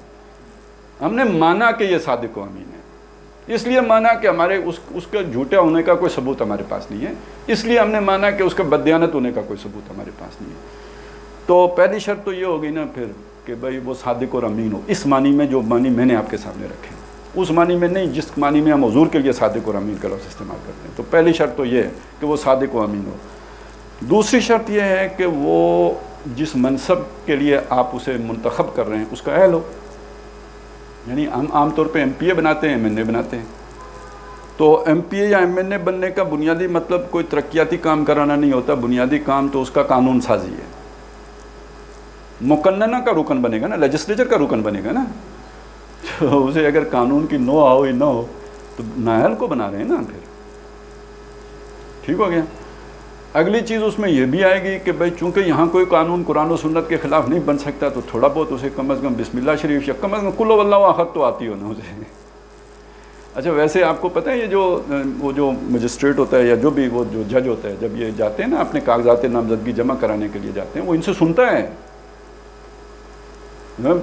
ہم نے مانا کہ یہ صادق و امین ہے، اس لیے مانا کہ ہمارے اس کا جھوٹا ہونے کا کوئی ثبوت ہمارے پاس نہیں ہے، اس لیے ہم نے مانا کہ اس کا بددیانت ہونے کا کوئی ثبوت ہمارے پاس نہیں ہے. تو پہلی شرط تو یہ ہوگی نا پھر کہ بھائی وہ صادق اور امین ہو، اس معنی میں جو معنی میں نے آپ کے سامنے رکھے ہیں، اس معنی میں نہیں جس معنی میں ہم حضور کے لیے صادق اور امین کا لفظ استعمال کرتے ہیں. تو پہلی شرط تو یہ ہے کہ وہ صادق و امین ہو. دوسری شرط یہ ہے کہ وہ جس منصب کے لیے آپ اسے منتخب کر رہے ہیں اس کا اہل ہو. یعنی ہم عام طور پہ MP بناتے ہیں، MNA بناتے ہیں. تو MP یا MNA بننے کا بنیادی مطلب کوئی ترقیاتی کام کرانا نہیں ہوتا. بنیادی کام تو اس کا قانون سازی ہے. مقننہ کا رکن بنے گا نا، لیجسلیچر کا رکن بنے گا نا. تو اسے اگر قانون کی نو ہو یا نہ ہو تو نااہل کو بنا رہے ہیں نا پھر. ٹھیک ہو گیا؟ اگلی چیز اس میں یہ بھی آئے گی کہ بھائی چونکہ یہاں کوئی قانون قرآن و سنت کے خلاف نہیں بن سکتا تو تھوڑا بہت اسے کم از کم بسم اللہ شریف یا کم از کم قل ہو اللہ احد تو آتی ہو نا اسے. اچھا ویسے آپ کو پتہ ہے یہ وہ جو مجسٹریٹ ہوتا ہے یا جو بھی وہ جو جج ہوتا ہے، جب یہ جاتے ہیں نا اپنے کاغذات نامزدگی جمع کرانے کے لیے جاتے ہیں، وہ ان سے سنتا ہے،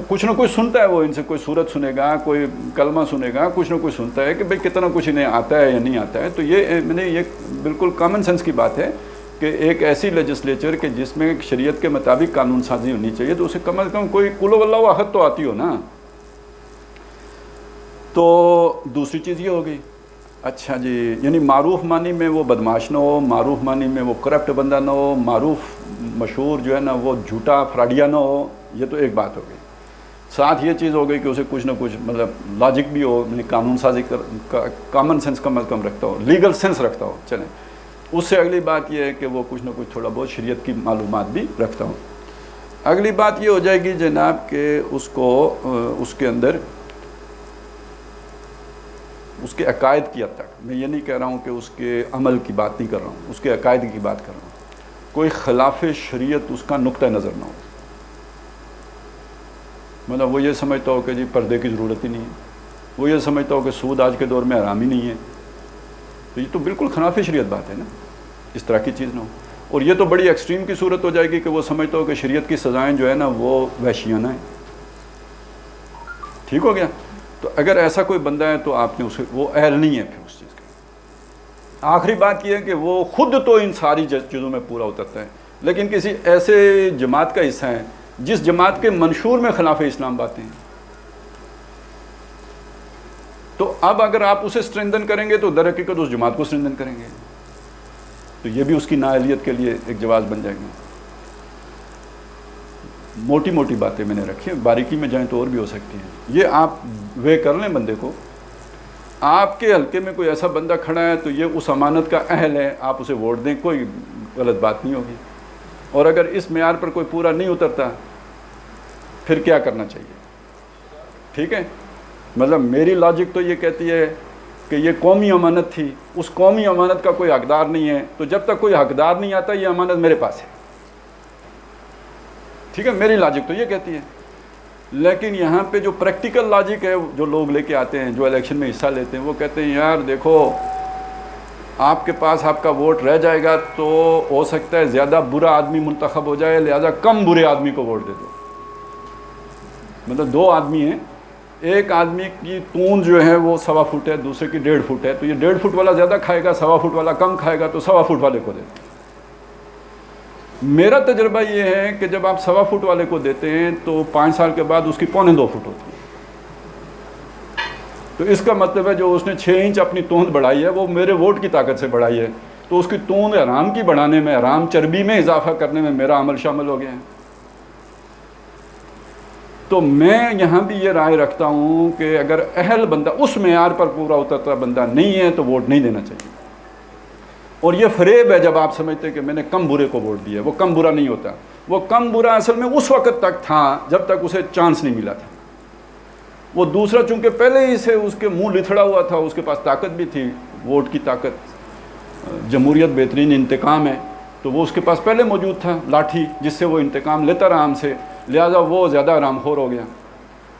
کچھ نہ کچھ سنتا ہے. وہ ان سے کوئی سورت سنے گا، کوئی کلمہ سنے گا، کچھ نہ کچھ سنتا ہے کہ بھئی کتنا کچھ انہیں آتا ہے یا نہیں آتا ہے. تو یہ بالکل کامن سینس کی بات ہے کہ ایک ایسی لیجسلیچر کہ جس میں شریعت کے مطابق قانون سازی ہونی چاہیے تو اسے کم از کم کوئی قل ہو اللہ احد تو آتی ہو نا. تو دوسری چیز یہ ہوگی. اچھا جی، یعنی معروف معنی میں وہ بدماش نہ ہو، معروف معنی میں وہ کرپٹ بندہ نہ ہو، معروف مشہور جو ہے نا وہ جھوٹا فراڈیا نہ ہو. یہ تو ایک بات ہو گئی. ساتھ یہ چیز ہو گئی کہ اسے کچھ نہ کچھ مطلب لاجک بھی ہو، یعنی قانون سازی کامن سینس کم از کم رکھتا ہو، لیگل سینس رکھتا ہو. چلیں، اس سے اگلی بات یہ ہے کہ وہ کچھ نہ کچھ تھوڑا بہت شریعت کی معلومات بھی رکھتا ہوں. اگلی بات یہ ہو جائے گی جناب کہ اس کو اس کے اندر اس کے عقائد کی حد تک، میں یہ نہیں کہہ رہا ہوں کہ اس کے عمل کی بات نہیں کر رہا ہوں، اس کے عقائد کی بات کر رہا ہوں، کوئی خلاف شریعت اس کا نقطہ نظر نہ ہو. مطلب وہ یہ سمجھتا ہو کہ جی پردے کی ضرورت ہی نہیں ہے، وہ یہ سمجھتا ہو کہ سود آج کے دور میں حرام ہی نہیں ہے. تو یہ تو بالکل خلاف شریعت بات ہے نا، اس طرح کی چیز نہ ہو. اور یہ تو بڑی ایکسٹریم کی صورت ہو جائے گی کہ وہ سمجھتا ہو کہ شریعت کی سزائیں جو ہے نا وہ وحشیانہ ہیں. ٹھیک ہو گیا؟ تو اگر ایسا کوئی بندہ ہے تو آپ نے اسے، وہ اہل نہیں ہے پھر اس چیز کا. آخری بات یہ ہے کہ وہ خود تو ان ساری چیزوں میں پورا اترتا ہے لیکن کسی ایسے جماعت کا حصہ ہے جس جماعت کے منشور میں خلاف اسلام باتیں ہیں. تو اب اگر آپ اسے اسٹرینتھن کریں گے تو در حقیقت اس جماعت کو اسٹرینتھن کریں گے. تو یہ بھی اس کی نااہلیت کے لیے ایک جواز بن جائے گی. موٹی موٹی باتیں میں نے رکھی ہیں، باریکی میں جائیں تو اور بھی ہو سکتی ہیں. یہ آپ وے کر لیں بندے کو. آپ کے حلقے میں کوئی ایسا بندہ کھڑا ہے تو یہ اس امانت کا اہل ہے، آپ اسے ووٹ دیں، کوئی غلط بات نہیں ہوگی. اور اگر اس معیار پر کوئی پورا نہیں اترتا پھر کیا کرنا چاہیے؟ ٹھیک ہے، مطلب میری لاجک تو یہ کہتی ہے کہ یہ قومی امانت تھی، اس قومی امانت کا کوئی حقدار نہیں ہے، تو جب تک کوئی حقدار نہیں آتا یہ امانت میرے پاس ہے. ٹھیک ہے، میری لاجک تو یہ کہتی ہے. لیکن یہاں پہ جو پریکٹیکل لاجک ہے جو لوگ لے کے آتے ہیں، جو الیکشن میں حصہ لیتے ہیں، وہ کہتے ہیں یار دیکھو آپ کے پاس آپ کا ووٹ رہ جائے گا تو ہو سکتا ہے زیادہ برا آدمی منتخب ہو جائے، لہذا کم برے آدمی کو ووٹ دے دو. مطلب دو آدمی ہیں، ایک آدمی کی توند جو ہے وہ 1.25 فٹ ہے، دوسرے کی 1.5 فٹ ہے، تو یہ 1.5 فٹ والا زیادہ کھائے گا، 1.25 فٹ والا کم کھائے گا، تو 1.25 فٹ والے کو دے دو. میرا تجربہ یہ ہے کہ جب آپ 1.25 فٹ والے کو دیتے ہیں تو 5 سال کے بعد اس کی 1.25 فٹ ہوتی ہے. تو اس کا مطلب ہے جو اس نے 6 انچ اپنی توند بڑھائی ہے وہ میرے ووٹ کی طاقت سے بڑھائی ہے، تو اس کی توند حرام کی بڑھانے میں، حرام چربی میں اضافہ کرنے میں میرا عمل شامل ہو گیا ہے. تو میں یہاں بھی یہ رائے رکھتا ہوں کہ اگر اہل بندہ اس معیار پر پورا اترتا بندہ نہیں ہے تو ووٹ نہیں دینا چاہیے. اور یہ فریب ہے جب آپ سمجھتے ہیں کہ میں نے کم برے کو ووٹ دیا. وہ کم برا نہیں ہوتا، وہ کم برا اصل میں اس وقت تک تھا جب تک اسے چانس نہیں ملا تھا. وہ دوسرا چونکہ پہلے ہی سے اس کے منہ لتھڑا ہوا تھا، اس کے پاس طاقت بھی تھی، ووٹ کی طاقت، جمہوریت بہترین انتقام ہے، تو وہ اس کے پاس پہلے موجود تھا لاٹھی جس سے وہ انتقام لیتا رہا ہم سے، لہٰذا وہ زیادہ حرام خور ہو گیا.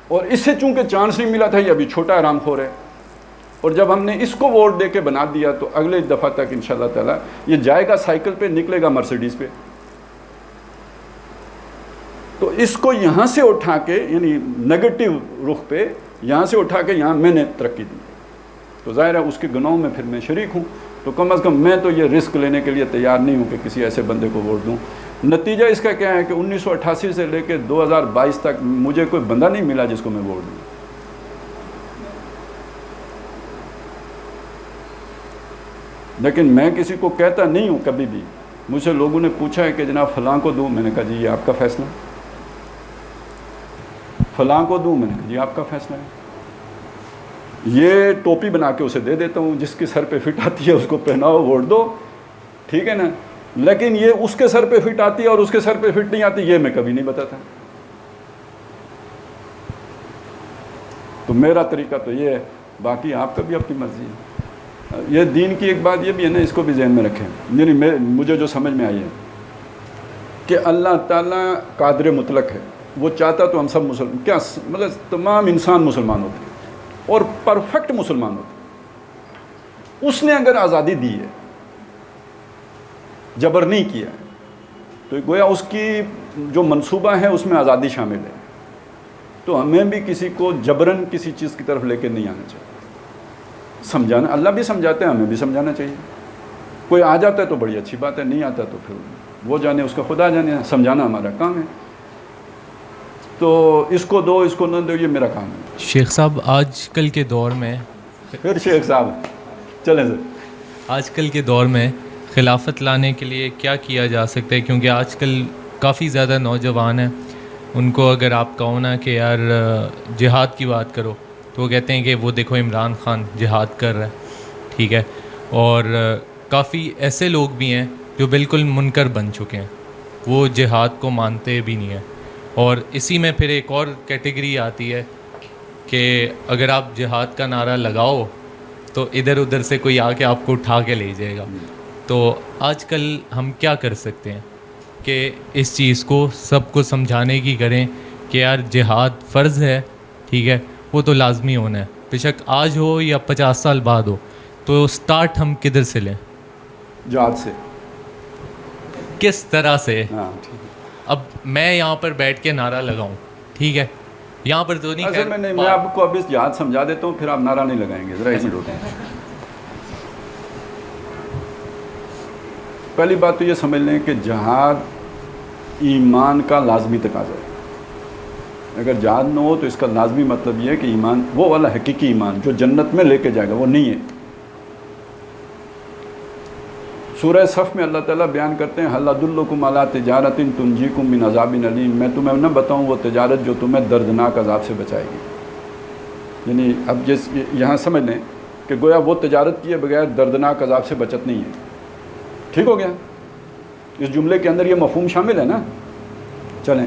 اور اس سے چونکہ چانس نہیں ملا تھا، یہ ابھی چھوٹا حرام خور ہے. اور جب ہم نے اس کو ووٹ دے کے بنا دیا تو اگلے دفعہ تک انشاءاللہ تعالیٰ یہ جائے گا سائیکل پہ، نکلے گا مرسیڈیز پہ. تو اس کو یہاں سے اٹھا کے، یعنی نگیٹو رخ پہ یہاں سے اٹھا کے یہاں میں نے ترقی دی، تو ظاہر ہے اس کے گناہوں میں پھر میں شریک ہوں. تو کم از کم میں تو یہ رسک لینے کے لیے تیار نہیں ہوں کہ کسی ایسے بندے کو ووٹ دوں. نتیجہ اس کا کیا ہے کہ 1988 سے لے کے 2022 تک مجھے کوئی بندہ نہیں ملا جس کو میں ووٹ دوں. لیکن میں کسی کو کہتا نہیں ہوں کبھی بھی. مجھ سے لوگوں نے پوچھا ہے کہ جناب فلاں کو دوں، میں نے کہا جی یہ آپ کا فیصلہ. فلاں کو دوں، میں نے کہا جی آپ کا فیصلہ ہے. یہ ٹوپی بنا کے اسے دے دیتا ہوں، جس کے سر پہ فٹ آتی ہے اس کو پہناؤ، ووٹ دو، ٹھیک ہے نا. لیکن یہ اس کے سر پہ فٹ آتی ہے اور اس کے سر پہ فٹ نہیں آتی، یہ میں کبھی نہیں بتاتا. تو میرا طریقہ تو یہ ہے، باقی آپ کا بھی اپنی مرضی ہے. یہ دین کی ایک بات یہ بھی ہے نا، اس کو بھی ذہن میں رکھیں. یعنی مجھے جو سمجھ میں آئی ہے کہ اللہ تعالیٰ قادر مطلق ہے، وہ چاہتا تو ہم سب مسلمان، کیا مطلب تمام انسان مسلمان ہوتے ہیں اور پرفیکٹ مسلمان ہوتے ہیں. اس نے اگر آزادی دی ہے، جبر نہیں کیا ہے، تو گویا اس کی جو منصوبہ ہے اس میں آزادی شامل ہے. تو ہمیں بھی کسی کو جبراً کسی چیز کی طرف لے کے نہیں آنا چاہیے. سمجھانا، اللہ بھی سمجھاتے ہیں، ہمیں بھی سمجھانا چاہیے. کوئی آ جاتا ہے تو بڑی اچھی بات ہے، نہیں آتا تو پھر وہ جانے، اس کا خدا جانے. سمجھانا ہمارا کام ہے. تو اس کو دو، اس کو نہ دو، یہ میرا کام ہے. شیخ صاحب آج کل کے دور میں، پھر شیخ صاحب چلیں سر، آج کل کے دور میں خلافت لانے کے لیے کیا کیا جا سکتا ہے؟ کیونکہ آج کل کافی زیادہ نوجوان ہیں، ان کو اگر آپ کہو نا کہ یار جہاد کی بات کرو تو وہ کہتے ہیں کہ وہ دیکھو عمران خان جہاد کر رہا ہے، ٹھیک ہے. اور کافی ایسے لوگ بھی ہیں جو بالکل منکر بن چکے ہیں، وہ جہاد کو مانتے بھی نہیں ہیں. اور اسی میں پھر ایک اور کیٹیگری آتی ہے کہ اگر آپ جہاد کا نعرہ لگاؤ تو ادھر ادھر سے کوئی آ کے آپ کو اٹھا کے لے جائے گا. تو آج کل ہم کیا کر سکتے ہیں کہ اس چیز کو سب کو سمجھانے کی کریں کہ یار جہاد فرض ہے، ٹھیک ہے، وہ تو لازمی ہونا ہے، بے شک آج ہو یا 50 سال بعد ہو. تو سٹارٹ ہم کدھر سے لیں؟ جہاد سے. کس طرح سے؟ ہاں ٹھیک ہے. اب میں یہاں پر بیٹھ کے نعرہ لگاؤں، ٹھیک ہے، یہاں پر تو نہیں اصل میں آپ کو اب اس جہاد سمجھا دیتا ہوں، پھر آپ نعرہ نہیں لگائیں گے. ذرا ایسی روٹیں. پہلی بات تو یہ سمجھ لیں کہ جہاد ایمان کا لازمی تقاضا ہے. اگر جہاد نہ ہو تو اس کا لازمی مطلب یہ ہے کہ ایمان، وہ والا حقیقی ایمان جو جنت میں لے کے جائے گا، وہ نہیں ہے. سورہ صف میں اللہ تعالیٰ بیان کرتے ہیں هل ادلکم علی تجارۃ تنجیکم من عذاب علیم، میں تمہیں نہ بتاؤں وہ تجارت جو تمہیں دردناک عذاب سے بچائے گی. یعنی اب یہاں سمجھ لیں کہ گویا وہ تجارت کیے بغیر دردناک عذاب سے بچت نہیں ہے. ٹھیک ہو گیا؟ اس جملے کے اندر یہ مفہوم شامل ہے نا. چلیں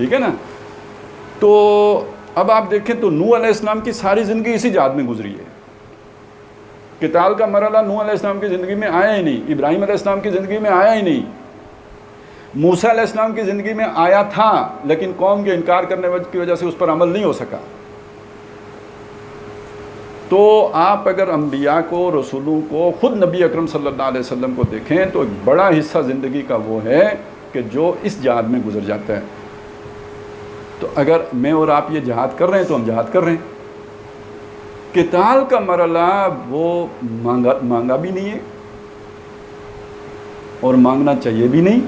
ٹھیک ہے نا. تو اب آپ دیکھیں تو نوح علیہ السلام کی ساری زندگی اسی جہاد میں گزری ہے. قتال کا مرحلہ نوح علیہ السلام کی زندگی میں آیا ہی نہیں, ابراہیم علیہ السلام کی زندگی میں آیا ہی نہیں, موسیٰ علیہ السلام کی زندگی میں آیا تھا لیکن قوم کے انکار کرنے کی وجہ سے اس پر عمل نہیں ہو سکا. تو آپ اگر انبیاء کو, رسولوں کو, خود نبی اکرم صلی اللہ علیہ وسلم کو دیکھیں تو ایک بڑا حصہ زندگی کا وہ ہے کہ جو اس جہاد میں گزر جاتا ہے. تو اگر میں اور آپ یہ جہاد کر رہے ہیں تو ہم جہاد کر رہے ہیں. قتال کا مرحلہ وہ مانگا بھی نہیں ہے اور مانگنا چاہیے بھی نہیں,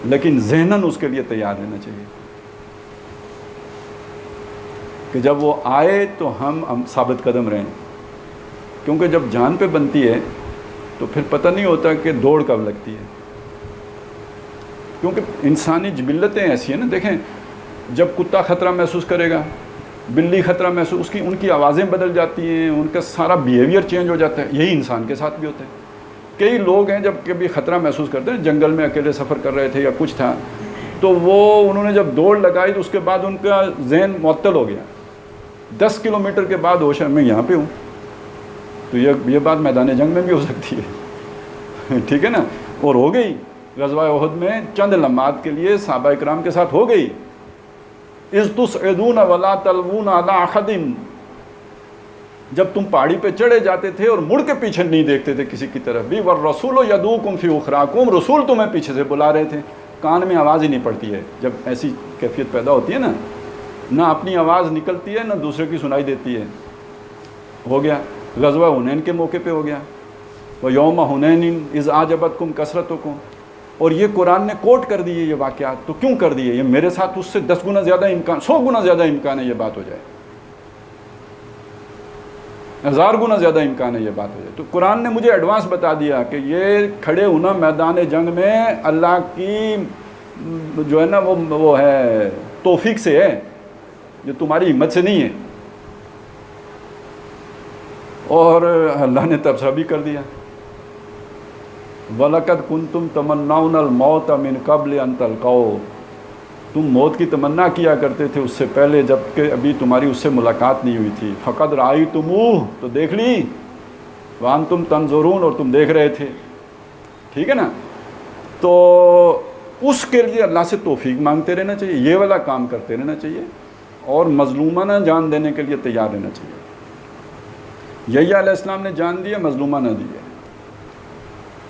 لیکن ذہناً اس کے لیے تیار رہنا چاہیے کہ جب وہ آئے تو ہم ثابت قدم رہیں. کیونکہ جب جان پہ بنتی ہے تو پھر پتہ نہیں ہوتا کہ دوڑ کب لگتی ہے. کیونکہ انسانی جبلتیں ایسی ہیں نا, دیکھیں جب کتا خطرہ محسوس کرے گا, بلی خطرہ محسوس, ان کی آوازیں بدل جاتی ہیں, ان کا سارا بیہیویئر چینج ہو جاتا ہے. یہی انسان کے ساتھ بھی ہوتا ہے. کئی لوگ ہیں جب کبھی خطرہ محسوس کرتے ہیں, جنگل میں اکیلے سفر کر رہے تھے یا کچھ تھا, تو انہوں نے جب دوڑ لگائی تو اس کے بعد ان کا ذہن معطل ہو گیا. 10 کلومیٹر کے بعد ہوش ہے میں یہاں پہ ہوں. تو یہ بات میدان جنگ میں بھی ہو سکتی ہے. ٹھیک ہے نا. اور ہو گئی غزوہ احد میں چند لمحات کے لیے صحابہ اکرام کے ساتھ ہو گئی. اذ تصعدون ولا تلوون علی احد, جب تم پہاڑی پہ چڑھے جاتے تھے اور مڑ کے پیچھے نہیں دیکھتے تھے کسی کی طرف بھی. والرسول یدعوکم فی اخراکم, رسول تمہیں پیچھے سے بلا رہے تھے. کان میں آواز ہی نہیں پڑتی ہے جب ایسی کیفیت پیدا ہوتی ہے نا, نہ اپنی آواز نکلتی ہے نہ دوسرے کی سنائی دیتی ہے. ہو گیا غزوہ حنین کے موقع پہ ہو گیا. وَيَوْمَ حُنَيْنٍ إِذْ أَعْجَبَتْكُمْ كَثْرَتُكُمْ, اور یہ قرآن نے کوٹ کر دیے یہ واقعات. تو کیوں کر دیے؟ یہ میرے ساتھ اس سے 10 گنا زیادہ امکان, 100 گنا زیادہ امکان ہے یہ بات ہو جائے, 1000 گنا زیادہ امکان ہے یہ بات ہو جائے. تو قرآن نے مجھے ایڈوانس بتا دیا کہ یہ کھڑے ہونا میدان جنگ میں اللہ کی جو ہے نا وہ ہے توفیق سے ہے, جو تمہاری ہمت سے نہیں ہے. اور اللہ نے تبصرہ بھی کر دیا, وَلَقَدْ كُنْتُمْ تَمَنَّوْنَ الْمَوْتَ مِنْ قَبْلِ أَنْ تَلْقَوْا, تم موت کی تمنا کیا کرتے تھے اس سے پہلے جب کہ ابھی تمہاری اس سے ملاقات نہیں ہوئی تھی. فَقَدْ رَأَيْتُمُوهُ, تو دیکھ لی. وَأَنْتُمْ تَنْظُرُونَ, اور تم دیکھ رہے تھے. ٹھیک ہے نا. تو اس کے لیے اللہ سے توفیق مانگتے رہنا چاہیے, یہ والا کام کرتے رہنا چاہیے, اور مظلومانہ جان دینے کے لیے تیار رہنا چاہیے. یحییٰ علیہ السلام نے جان دی ہے, مظلومانہ دی ہے.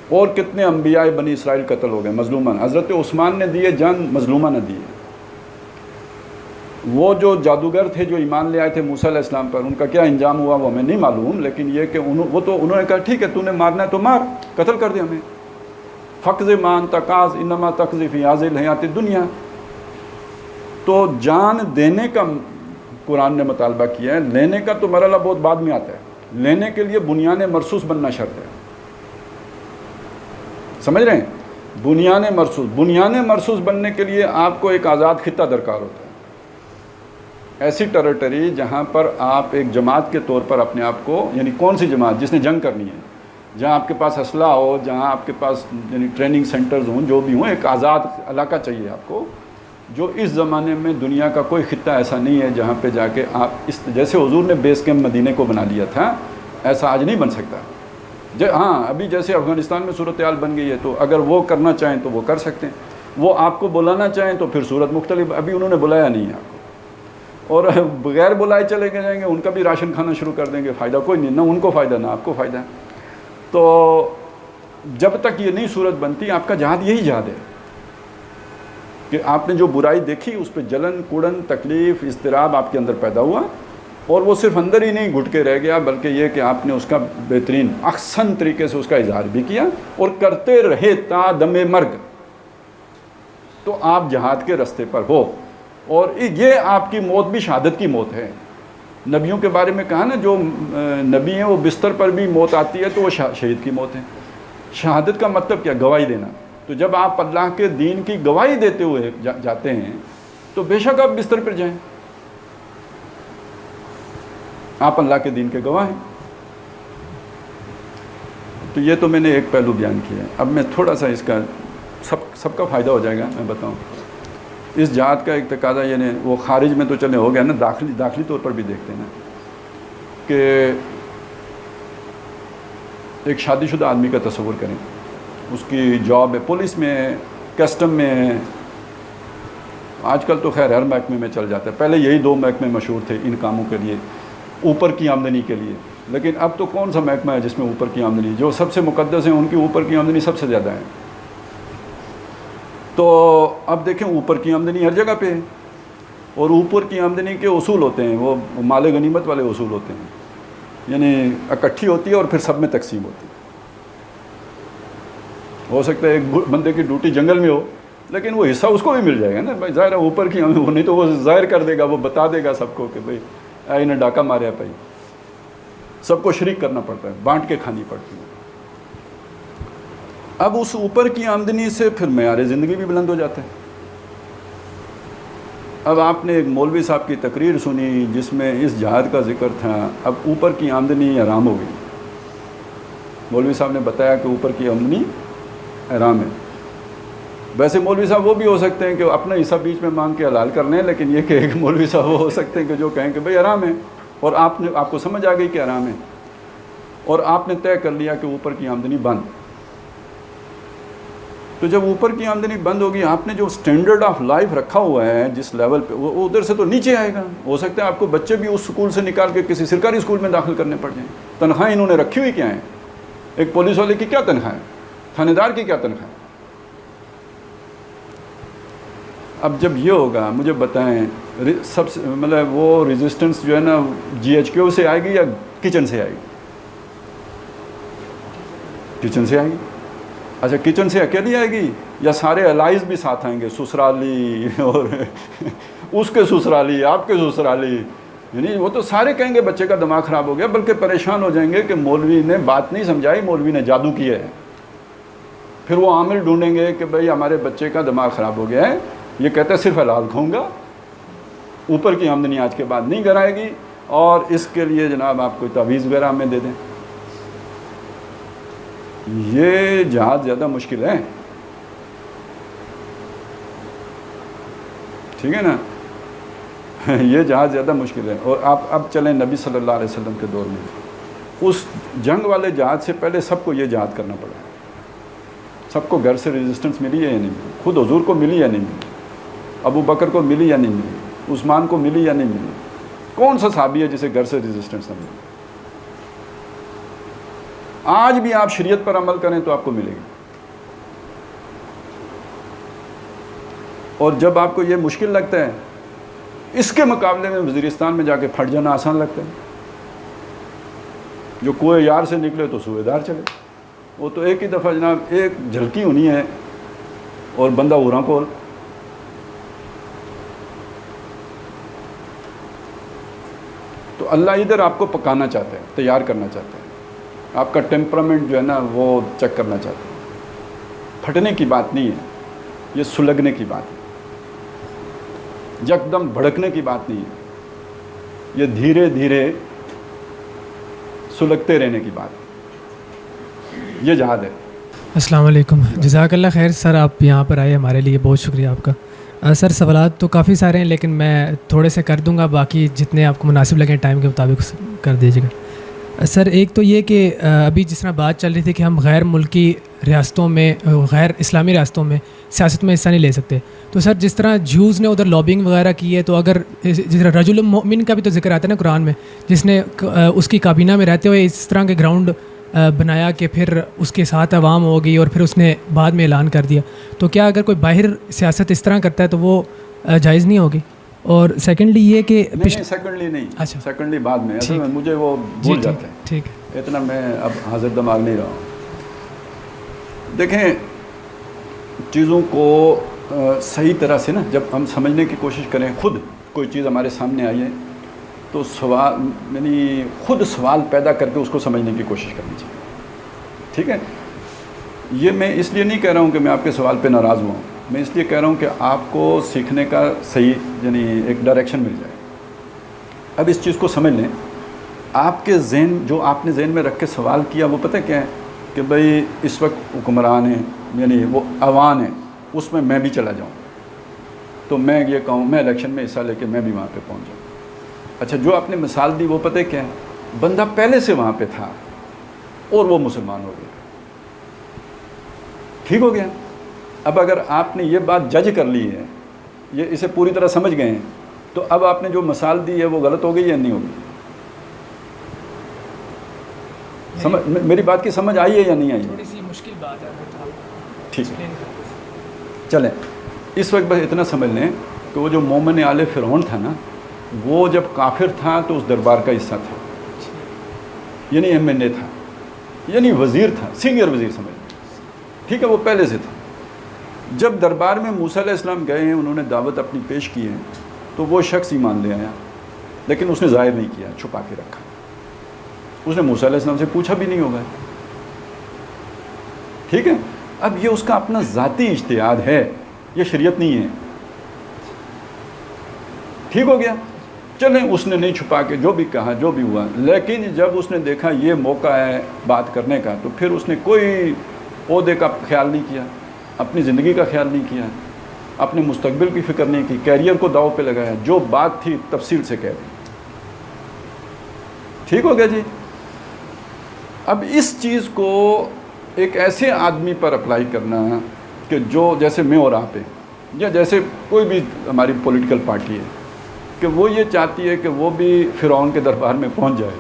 اور کتنے انبیاء بنی اسرائیل قتل ہو گئے مظلومانہ. حضرت عثمان نے دی ہے جان, مظلومانہ دی ہے. وہ جو جادوگر تھے جو ایمان لے آئے تھے موسیٰ علیہ السلام پر, ان کا کیا انجام ہوا وہ ہمیں نہیں معلوم, لیکن یہ کہ انہوں نے کہا ٹھیک ہے تو نے مارنا ہے تو مار, قتل کر دے ہمیں. فقض ما انت قاض انما تقضی فی هذه الحیات الدنیا. تو جان دینے کا قرآن نے مطالبہ کیا ہے, لینے کا تو مرحلہ بہت بعد میں آتا ہے. لینے کے لیے بنیان مرصوص بننا شرط ہے. سمجھ رہے ہیں؟ بنیان مرصوص بننے کے لیے آپ کو ایک آزاد خطہ درکار ہوتا ہے. ایسی ٹریٹری جہاں پر آپ ایک جماعت کے طور پر اپنے آپ کو, یعنی کون سی جماعت جس نے جنگ کرنی ہے, جہاں آپ کے پاس اسلحہ ہو, جہاں آپ کے پاس یعنی ٹریننگ سینٹرز ہوں, جو بھی ہوں, ایک آزاد علاقہ چاہیے آپ کو. جو اس زمانے میں دنیا کا کوئی خطہ ایسا نہیں ہے جہاں پہ جا کے آپ اس جیسے حضور نے بیس کیمپ مدینے کو بنا لیا تھا, ایسا آج نہیں بن سکتا. ہاں ابھی جیسے افغانستان میں صورتحال بن گئی ہے تو اگر وہ کرنا چاہیں تو وہ کر سکتے ہیں, وہ آپ کو بلانا چاہیں تو پھر صورت مختلف. ابھی انہوں نے بلایا نہیں ہے آپ کو, اور بغیر بلائے چلے کے جائیں گے, ان کا بھی راشن کھانا شروع کر دیں گے, فائدہ کوئی نہیں, نہ ان کو فائدہ نہ آپ کو فائدہ. تو جب تک یہ نہیں صورت بنتی, آپ کا جہاد یہی جہاد ہے کہ آپ نے جو برائی دیکھی اس پہ جلن, کوڑن, تکلیف, اضطراب آپ کے اندر پیدا ہوا, اور وہ صرف اندر ہی نہیں گھٹ کے رہ گیا, بلکہ یہ کہ آپ نے اس کا بہترین احسن طریقے سے اس کا اظہار بھی کیا اور کرتے رہے تا دم مرگ. تو آپ جہاد کے راستے پر ہو, اور یہ آپ کی موت بھی شہادت کی موت ہے. نبیوں کے بارے میں کہا نا, جو نبی ہیں وہ بستر پر بھی موت آتی ہے تو وہ شہید کی موت ہے. شہادت کا مطلب کیا؟ گواہی دینا. تو جب آپ اللہ کے دین کی گواہی دیتے ہوئے جاتے ہیں تو بے شک آپ بستر پر جائیں, آپ اللہ کے دین کے گواہ ہیں. تو یہ تو میں نے ایک پہلو بیان کیا ہے. اب میں تھوڑا سا اس کا سب کا فائدہ ہو جائے گا, میں بتاؤں. اس جہاد کا ایک تقاضا یعنی وہ خارج میں تو چلے ہو گیا نا، داخلی طور پر بھی دیکھتے ہیں نا کہ ایک شادی شدہ آدمی کا تصور کریں، اس کی جاب ہے پولیس میں، کسٹم میں، آج کل تو خیر ہر محکمے میں چل جاتا ہے، پہلے یہی 2 محکمے مشہور تھے ان کاموں کے لیے، اوپر کی آمدنی کے لیے، لیکن اب تو کون سا محکمہ ہے جس میں اوپر کی آمدنی، جو سب سے مقدس ہیں ان کی اوپر کی آمدنی سب سے زیادہ ہے۔ تو اب دیکھیں اوپر کی آمدنی ہر جگہ پہ ہے، اور اوپر کی آمدنی کے اصول ہوتے ہیں، وہ مال غنیمت والے اصول ہوتے ہیں، یعنی اکٹھی ہوتی ہے اور پھر سب میں تقسیم ہوتی ہے۔ ہو سکتا ہے ایک بندے کی ڈیوٹی جنگل میں ہو لیکن وہ حصہ اس کو بھی مل جائے گا نا بھائی، ظاہر ہے اوپر کی آمدنی، نہیں تو وہ ظاہر کر دے گا، وہ بتا دے گا سب کو کہ بھائی انہیں ڈاکہ ماریا بھائی، سب کو شریک کرنا پڑتا ہے، بانٹ کے کھانی پڑتی ہے۔ اب اس اوپر کی آمدنی سے پھر معیار زندگی بھی بلند ہو جاتا ہے۔ اب آپ نے ایک مولوی صاحب کی تقریر سنی جس میں اس جہاد کا ذکر تھا، اب اوپر کی آمدنی حرام ہو گئی، مولوی صاحب نے بتایا کہ اوپر کی آمدنی حرام ہے۔ ویسے مولوی صاحب وہ بھی ہو سکتے ہیں کہ اپنا حصہ بیچ میں مانگ کے حلال کر لیں، لیکن یہ کہ ایک مولوی صاحب وہ ہو سکتے ہیں کہ جو کہیں کہ بھئی حرام ہے، اور آپ کو سمجھ آ گئی کہ حرام ہے، اور آپ نے طے کر لیا کہ اوپر کی آمدنی بند۔ تو جب اوپر کی آمدنی بند ہوگی، آپ نے جو سٹینڈرڈ آف لائف رکھا ہوا ہے جس لیول پہ، وہ ادھر سے تو نیچے آئے گا۔ ہو سکتا ہے آپ کو بچے بھی اس سکول سے نکال کے کسی سرکاری سکول میں داخل کرنے پڑ جائیں۔ تنخواہیں انہوں نے رکھی ہوئی کیا ہیں؟ ایک پولیس والے کی کیا تنخواہ ہے؟ تھانے دار کی کیا تنخواہ ہے؟ اب جب یہ ہوگا مجھے بتائیں، سب سے مطلب وہ ریزسٹنس جو ہے نا GHQ سے آئے گی یا کچن سے آئے گی؟ کچن سے آئے گی۔ اچھا کچن سے اکیلی آئے گی یا سارے الائز بھی ساتھ آئیں گے، سسرالی اور اس کے سسرالی، آپ کے سسرالی، یعنی وہ تو سارے کہیں گے بچے کا دماغ خراب ہو گیا، بلکہ پریشان ہو جائیں گے کہ مولوی نے بات نہیں سمجھائی، مولوی نے جادو کیا ہے۔ پھر وہ عامل ڈھونڈیں گے کہ بھئی ہمارے بچے کا دماغ خراب ہو گیا ہے، یہ کہتا ہے صرف حلال کھاؤں گا، اوپر کی آمدنی آج کے بعد نہیں کرائے گی، اور اس کے لیے جناب آپ کوئی تعویذ وغیرہ ہمیں دے دیں۔ یہ جہاد زیادہ مشکل ہے، ٹھیک ہے نا، یہ جہاد زیادہ مشکل ہے۔ اور آپ اب چلیں نبی صلی اللہ علیہ وسلم کے دور میں، اس جنگ والے جہاد سے پہلے سب کو یہ جہاد کرنا پڑا، سب کو گھر سے ریزسٹنس ملی ہے یا نہیں ملی، خود حضور کو ملی یا نہیں ملی، ابو بکر کو ملی یا نہیں ملی، عثمان کو ملی یا نہیں ملی، کون سا صحابی ہے جسے گھر سے ریزسٹنس نہ ملی؟ آج بھی آپ شریعت پر عمل کریں تو آپ کو ملے گی، اور جب آپ کو یہ مشکل لگتا ہے، اس کے مقابلے میں وزیرستان میں جا کے پھٹ جانا آسان لگتا ہے۔ جو کوئے یار سے نکلے تو سوئے دار چلے، وہ تو ایک ہی دفعہ جناب ایک جھلکی ہونی ہے اور بندہ اُراں کول۔ تو اللہ ادھر آپ کو پکانا چاہتا ہے، تیار کرنا چاہتا ہے، آپ کا ٹیمپرامنٹ جو ہے نا وہ چیک کرنا چاہتا ہے۔ پھٹنے کی بات نہیں ہے، یہ سلگنے کی بات ہے، یکدم بھڑکنے کی بات نہیں ہے، یہ دھیرے دھیرے سلگتے رہنے کی بات ہے، یہ جہاد ہے۔ السلام علیکم، جزاک اللہ خیر سر، آپ یہاں پر آئے ہمارے لیے بہت شکریہ آپ کا۔ سر سوالات تو کافی سارے ہیں لیکن میں تھوڑے سے کر دوں گا، باقی جتنے آپ کو مناسب لگیں ٹائم کے مطابق کر دیجیے گا۔ سر ایک تو یہ کہ ابھی جس طرح بات چل رہی تھی کہ ہم غیر ملکی ریاستوں میں، غیر اسلامی ریاستوں میں سیاست میں حصہ نہیں لے سکتے، تو سر جس طرح جیوز نے ادھر لابنگ وغیرہ کی ہے، تو اگر جس طرح رجل المؤمن کا بھی تو ذکر آتا ہے نا قرآن میں، جس نے اس کی کابینہ میں رہتے ہوئے اس طرح کے گراؤنڈ بنایا کہ پھر اس کے ساتھ عوام ہو گئی اور پھر اس نے بعد میں اعلان کر دیا، تو کیا اگر کوئی باہر سیاست اس طرح کرتا ہے تو وہ جائز نہیں ہوگی؟ اور سیکنڈلی یہ کہ سیکنڈلی نہیں، اچھا سیکنڈلی بعد میں، اصل میں مجھے وہ بھول جاتا ہے، ٹھیک ہے، اتنا میں اب حاضر دماغ نہیں رہا ہوں۔ دیکھیں چیزوں کو صحیح طرح سے نا جب ہم سمجھنے کی کوشش کریں، خود کوئی چیز ہمارے سامنے آئی ہے تو سوال یعنی خود سوال پیدا کر کے اس کو سمجھنے کی کوشش کرنی چاہیے، ٹھیک ہے؟ یہ میں اس لیے نہیں کہہ رہا ہوں کہ میں آپ کے سوال پہ ناراض ہوا ہوں، میں اس لیے کہہ رہا ہوں کہ آپ کو سیکھنے کا صحیح یعنی ایک ڈائریکشن مل جائے۔ اب اس چیز کو سمجھ لیں، آپ کے ذہن جو آپ نے ذہن میں رکھ کے سوال کیا وہ پتہ کیا ہے کہ بھئی اس وقت حکمران ہیں یعنی وہ عوان ہیں، اس میں بھی چلا جاؤں، تو میں یہ کہوں میں الیکشن میں حصہ لے کے میں بھی وہاں پہ پہنچ جاؤں. اچھا جو آپ نے مثال دی وہ پتہ کیا ہے, بندہ پہلے سے وہاں پہ تھا اور وہ مسلمان ہو گیا, ٹھیک ہو گیا. اب اگر آپ نے یہ بات جج کر لی ہے, یہ اسے پوری طرح سمجھ گئے ہیں, تو اب آپ نے جو مثال دی ہے وہ غلط ہو گئی یا نہیں ہوگی؟ میری بات کی سمجھ آئی ہے یا نہیں آئی؟ تھوڑی سی مشکل بات ہے. ٹھیک ہے, چلیں اس وقت بس اتنا سمجھ لیں کہ وہ جو مومن آل فرعون تھا نا, وہ جب کافر تھا تو اس دربار کا حصہ تھا, یعنی MNA تھا, یعنی وزیر تھا, سینئر وزیر سمجھ لیں, ٹھیک ہے, وہ پہلے سے تھا. جب دربار میں موسیٰ علیہ السلام گئے ہیں, انہوں نے دعوت اپنی پیش کی ہے, تو وہ شخص ایمان لے آیا, لیکن اس نے ظاہر نہیں کیا, چھپا کے رکھا. اس نے موسیٰ علیہ السلام سے پوچھا بھی نہیں ہوگا, ٹھیک ہے. اب یہ اس کا اپنا ذاتی اجتہاد ہے, یہ شریعت نہیں ہے, ٹھیک ہو گیا. چلیں اس نے نہیں چھپا کے جو بھی کہا, جو بھی ہوا, لیکن جب اس نے دیکھا یہ موقع ہے بات کرنے کا, تو پھر اس نے کوئی عہدے کا خیال نہیں کیا, اپنی زندگی کا خیال نہیں کیا, اپنے مستقبل کی فکر نہیں کی, کیریئر کو داؤ پہ لگایا, جو بات تھی تفصیل سے کہہ دی. ٹھیک ہو گیا جی. اب اس چیز کو ایک ایسے آدمی پر اپلائی کرنا کہ جو جیسے میں اور آپ ہیں, یا جیسے کوئی بھی ہماری پولیٹیکل پارٹی ہے, کہ وہ یہ چاہتی ہے کہ وہ بھی فرعون کے دربار میں پہنچ جائے,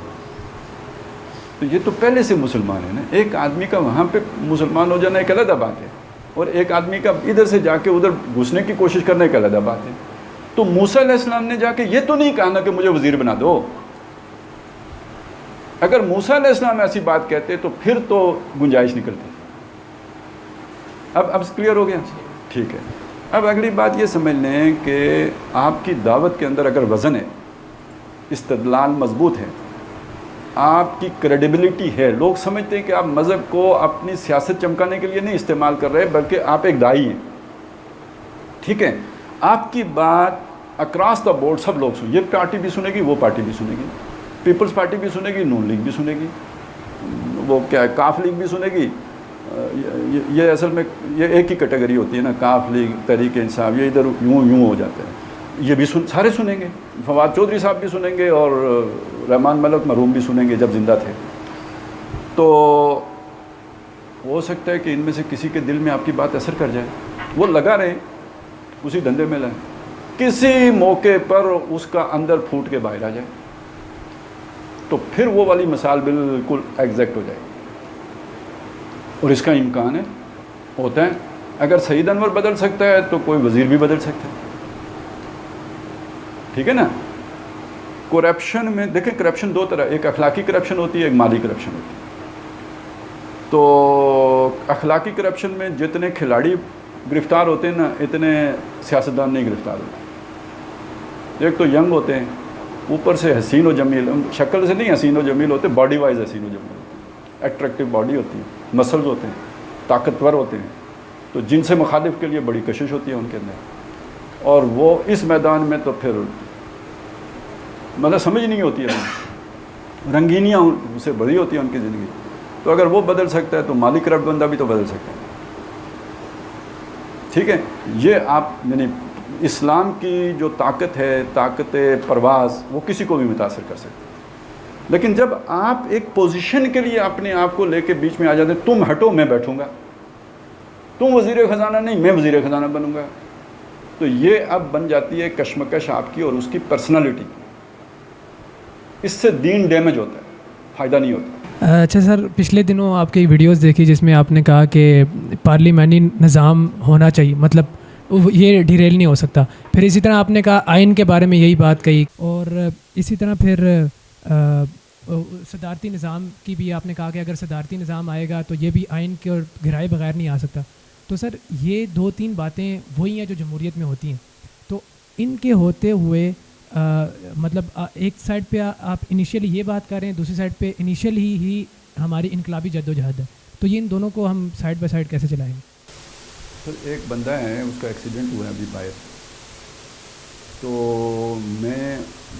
تو یہ تو پہلے سے مسلمان ہے نا. ایک آدمی کا وہاں پہ مسلمان ہو جانا ایک علیحدہ بات ہے, اور ایک آدمی کا ادھر سے جا کے ادھر گھسنے کی کوشش کرنے ایک علیحدہ بات ہے. تو موسیٰ علیہ السلام نے جا کے یہ تو نہیں کہا نا کہ مجھے وزیر بنا دو. اگر موسیٰ علیہ السلام ایسی بات کہتے تو پھر تو گنجائش نکلتی. اب کلیئر ہو گیا, ٹھیک ہے. اب اگلی بات یہ سمجھ لیں کہ آپ کی دعوت کے اندر اگر وزن ہے, استدلال مضبوط ہے, آپ کی کریڈیبلٹی ہے, لوگ سمجھتے ہیں کہ آپ مذہب کو اپنی سیاست چمکانے کے لیے نہیں استعمال کر رہے, بلکہ آپ ایک داعی ہیں, ٹھیک ہے. آپ کی بات اکراس دا بورڈ سب لوگ سنیں, یہ پارٹی بھی سنے گی, وہ پارٹی بھی سنے گی, پیپلز پارٹی بھی سنے گی, نون لیگ بھی سنے گی, وہ کیا ہے کاف لیگ بھی سنے گی. یہ اصل میں یہ ایک ہی کیٹیگری ہوتی ہے نا, کاف لیگ, تحریک انصاف, یہ ادھر یوں ہو جاتے ہیں. یہ بھی سارے سنیں گے, فواد چودھری صاحب بھی سنیں گے, اور رحمان ملک مرحوم بھی سنیں گے جب زندہ تھے. تو ہو سکتا ہے کہ ان میں سے کسی کے دل میں آپ کی بات اثر کر جائے, وہ لگا رہے اسی دھندے میں لائیں, کسی موقع پر اس کا اندر پھوٹ کے باہر آ جائے, تو پھر وہ والی مثال بالکل ایگزیکٹ ہو جائے گی. اور اس کا امکان ہے, ہوتا ہے. اگر سعید انور بدل سکتا ہے تو کوئی وزیر بھی بدل سکتا ہے, ٹھیک ہے نا. کرپشن میں دیکھیں, کرپشن دو طرح, ایک اخلاقی کرپشن ہوتی ہے, ایک مالی کرپشن ہوتی ہے. تو اخلاقی کرپشن میں جتنے کھلاڑی گرفتار ہوتے ہیں نا, اتنے سیاستدان نہیں گرفتار ہوتے. ایک تو ینگ ہوتے ہیں, اوپر سے حسین و جمیل, شکل سے نہیں حسین و جمیل ہوتے, باڈی وائز حسین و جمیل ہوتے ہیں, ایٹریکٹیو باڈی ہوتی ہے, مسلز ہوتے ہیں, طاقتور ہوتے ہیں. تو جن سے مخالف کے لیے بڑی کشش ہوتی ہے ان کے اندر, اور وہ اس میدان میں تو پھر مطلب سمجھ نہیں ہوتی ہے, رنگینیاں سے بڑی ہوتی ہیں ان کی زندگی. تو اگر وہ بدل سکتا ہے تو مالی کرپٹ بندہ بھی تو بدل سکتا ہے, ٹھیک ہے. یہ آپ یعنی اسلام کی جو طاقت ہے, طاقت پرواز, وہ کسی کو بھی متاثر کر سکتے ہیں. لیکن جب آپ ایک پوزیشن کے لیے اپنے آپ کو لے کے بیچ میں آ جاتے ہیں, تم ہٹو میں بیٹھوں گا, تم وزیر خزانہ نہیں میں وزیر خزانہ بنوں گا, تو یہ اب بن جاتی ہے کشمکش آپ کی اور اس کی پرسنالٹی. اس سے دین ڈیمیج ہوتا ہے, فائدہ نہیں ہوتا. اچھا سر, پچھلے دنوں آپ کی ویڈیوز دیکھی جس میں آپ نے کہا کہ پارلیمانی نظام ہونا چاہیے, مطلب یہ ڈیریل نہیں ہو سکتا. پھر اسی طرح آپ نے کہا آئین کے بارے میں یہی بات کہی, اور اسی طرح پھر صدارتی نظام کی بھی آپ نے کہا کہ اگر صدارتی نظام آئے گا تو یہ بھی آئین کے اور گرائے بغیر نہیں آ سکتا. تو سر یہ دو تین باتیں وہی ہیں جو جمہوریت میں ہوتی ہیں. تو ان کے ہوتے ہوئے مطلب ایک سائڈ پہ آپ انیشیلی یہ بات کر رہے ہیں, دوسری سائڈ پہ انیشیل ہی ہماری انقلابی جد و جہد ہے. تو یہ ان دونوں کو ہم سائڈ بائی سائڈ کیسے چلائیں گے؟ سر ایک بندہ ہے, اس کا ایکسیڈنٹ ہوا ہے ابھی باہر, تو میں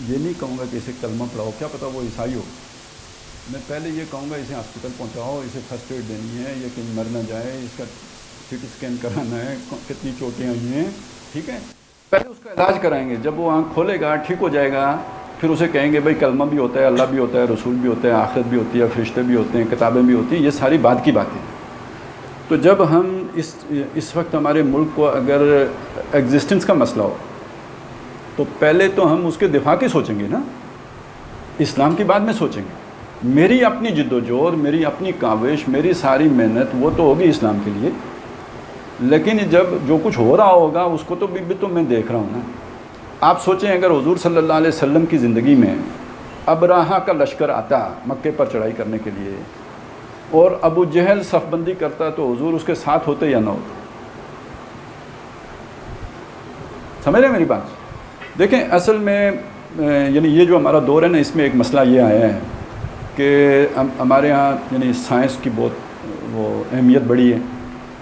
یہ نہیں کہوں گا کہ اسے کلمہ پڑھاؤ, کیا پتہ وہ عیسائی ہو. میں پہلے یہ کہوں گا اسے ہاسپٹل پہنچاؤ, اسے فرسٹ ایڈ دینی ہے, یہ کہیں مر نہ جائے, اس کا سی ٹی اسکین کرانا ہے, کتنی چوٹیں ہوئی ہیں, ٹھیک ہے. پہلے اس کا علاج کرائیں گے. جب وہ آنکھ کھولے گا, ٹھیک ہو جائے گا, پھر اسے کہیں گے بھائی کلمہ بھی ہوتا ہے, اللہ بھی ہوتا ہے, رسول بھی ہوتے ہیں, آخرت بھی ہوتی ہے, فرشتے بھی ہوتے ہیں, کتابیں بھی ہوتی ہیں. یہ ساری بات کی باتیں ہیں. تو جب ہم اس وقت ہمارے ملک کو اگر ایگزسٹنس کا مسئلہ ہو تو پہلے تو ہم اس کے دفاع کی سوچیں گے نا, اسلام کی بعد میں سوچیں گے. میری اپنی جد و جہد, میری اپنی کاوش, میری ساری محنت وہ تو ہوگی اسلام کے لیے, لیکن جب جو کچھ ہو رہا ہوگا اس کو تو بھی تو میں دیکھ رہا ہوں نا. آپ سوچیں اگر حضور صلی اللہ علیہ وسلم کی زندگی میں ابراہہ کا لشکر آتا مکے پر چڑھائی کرنے کے لیے اور ابو جہل صف بندی کرتا تو حضور اس کے ساتھ ہوتے یا نہ ہوتے؟ سمجھ رہے ہیں میری بات؟ دیکھیں اصل میں یعنی یہ جو ہمارا دور ہے نا, اس میں ایک مسئلہ یہ آیا ہے کہ ہمارے ہاں یعنی سائنس کی بہت وہ اہمیت بڑھی ہے.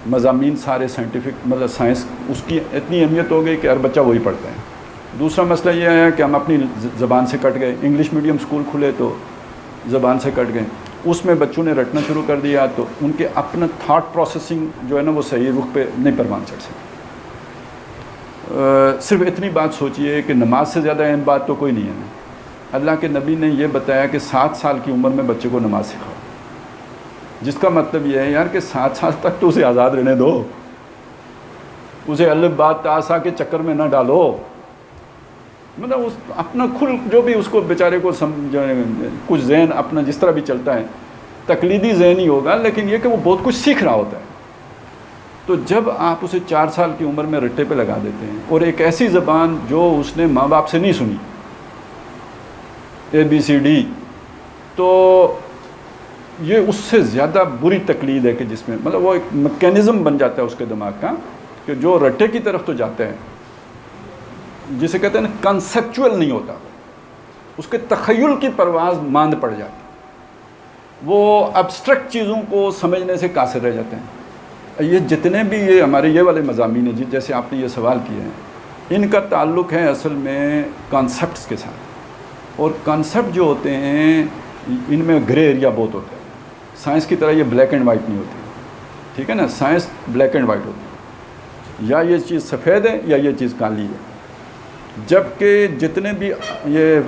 مضامین سارے سائنٹیفک مطلب سائنس اس کی اتنی اہمیت ہو گئی کہ ہر بچہ وہی پڑھتا ہے. دوسرا مسئلہ یہ ہے کہ ہم اپنی زبان سے کٹ گئے. انگلش میڈیم اسکول کھلے تو زبان سے کٹ گئے. اس میں بچوں نے رٹنا شروع کر دیا تو ان کے اپنا تھاٹ پروسیسنگ جو ہے نا وہ صحیح رخ پہ نہیں پروان چڑھ سکے. صرف اتنی بات سوچئے کہ نماز سے زیادہ اہم بات تو کوئی نہیں ہے. اللہ کے نبی نے یہ بتایا کہ 7 سال کی عمر میں بچے کو نماز سکھاؤ, جس کا مطلب یہ ہے یار کہ 7 سال تک تو اسے آزاد رہنے دو, اسے الف بات تاسا کے چکر میں نہ ڈالو. مطلب اس اپنا کھل جو بھی اس کو بیچارے کو کچھ ذہن اپنا جس طرح بھی چلتا ہے تقلیدی ذہن ہی ہوگا, لیکن یہ کہ وہ بہت کچھ سیکھ رہا ہوتا ہے. تو جب آپ اسے 4 سال کی عمر میں رٹے پہ لگا دیتے ہیں اور ایک ایسی زبان جو اس نے ماں باپ سے نہیں سنی, ABCD, تو یہ اس سے زیادہ بری تقلید ہے کہ جس میں مطلب وہ ایک میکینزم بن جاتا ہے اس کے دماغ کا کہ جو رٹے کی طرف تو جاتا ہے, جسے کہتے ہیں نا کنسیپچول نہیں ہوتا, اس کے تخیل کی پرواز ماند پڑ جاتی, وہ ابسٹریکٹ چیزوں کو سمجھنے سے قاصر رہ جاتے ہیں. یہ جتنے بھی یہ ہمارے یہ والے مضامین ہیں جیسے آپ نے یہ سوال کیے ہیں, ان کا تعلق ہے اصل میں کانسیپٹس کے ساتھ, اور کانسیپٹ جو ہوتے ہیں ان میں گرے ایریا بہت ہوتا ہے. سائنس کی طرح یہ بلیک اینڈ وائٹ نہیں ہوتی, ٹھیک ہے نا. سائنس بلیک اینڈ وائٹ ہوتی ہے, یا یہ چیز سفید ہے یا یہ چیز کالی ہے. جبکہ جتنے بھی یہ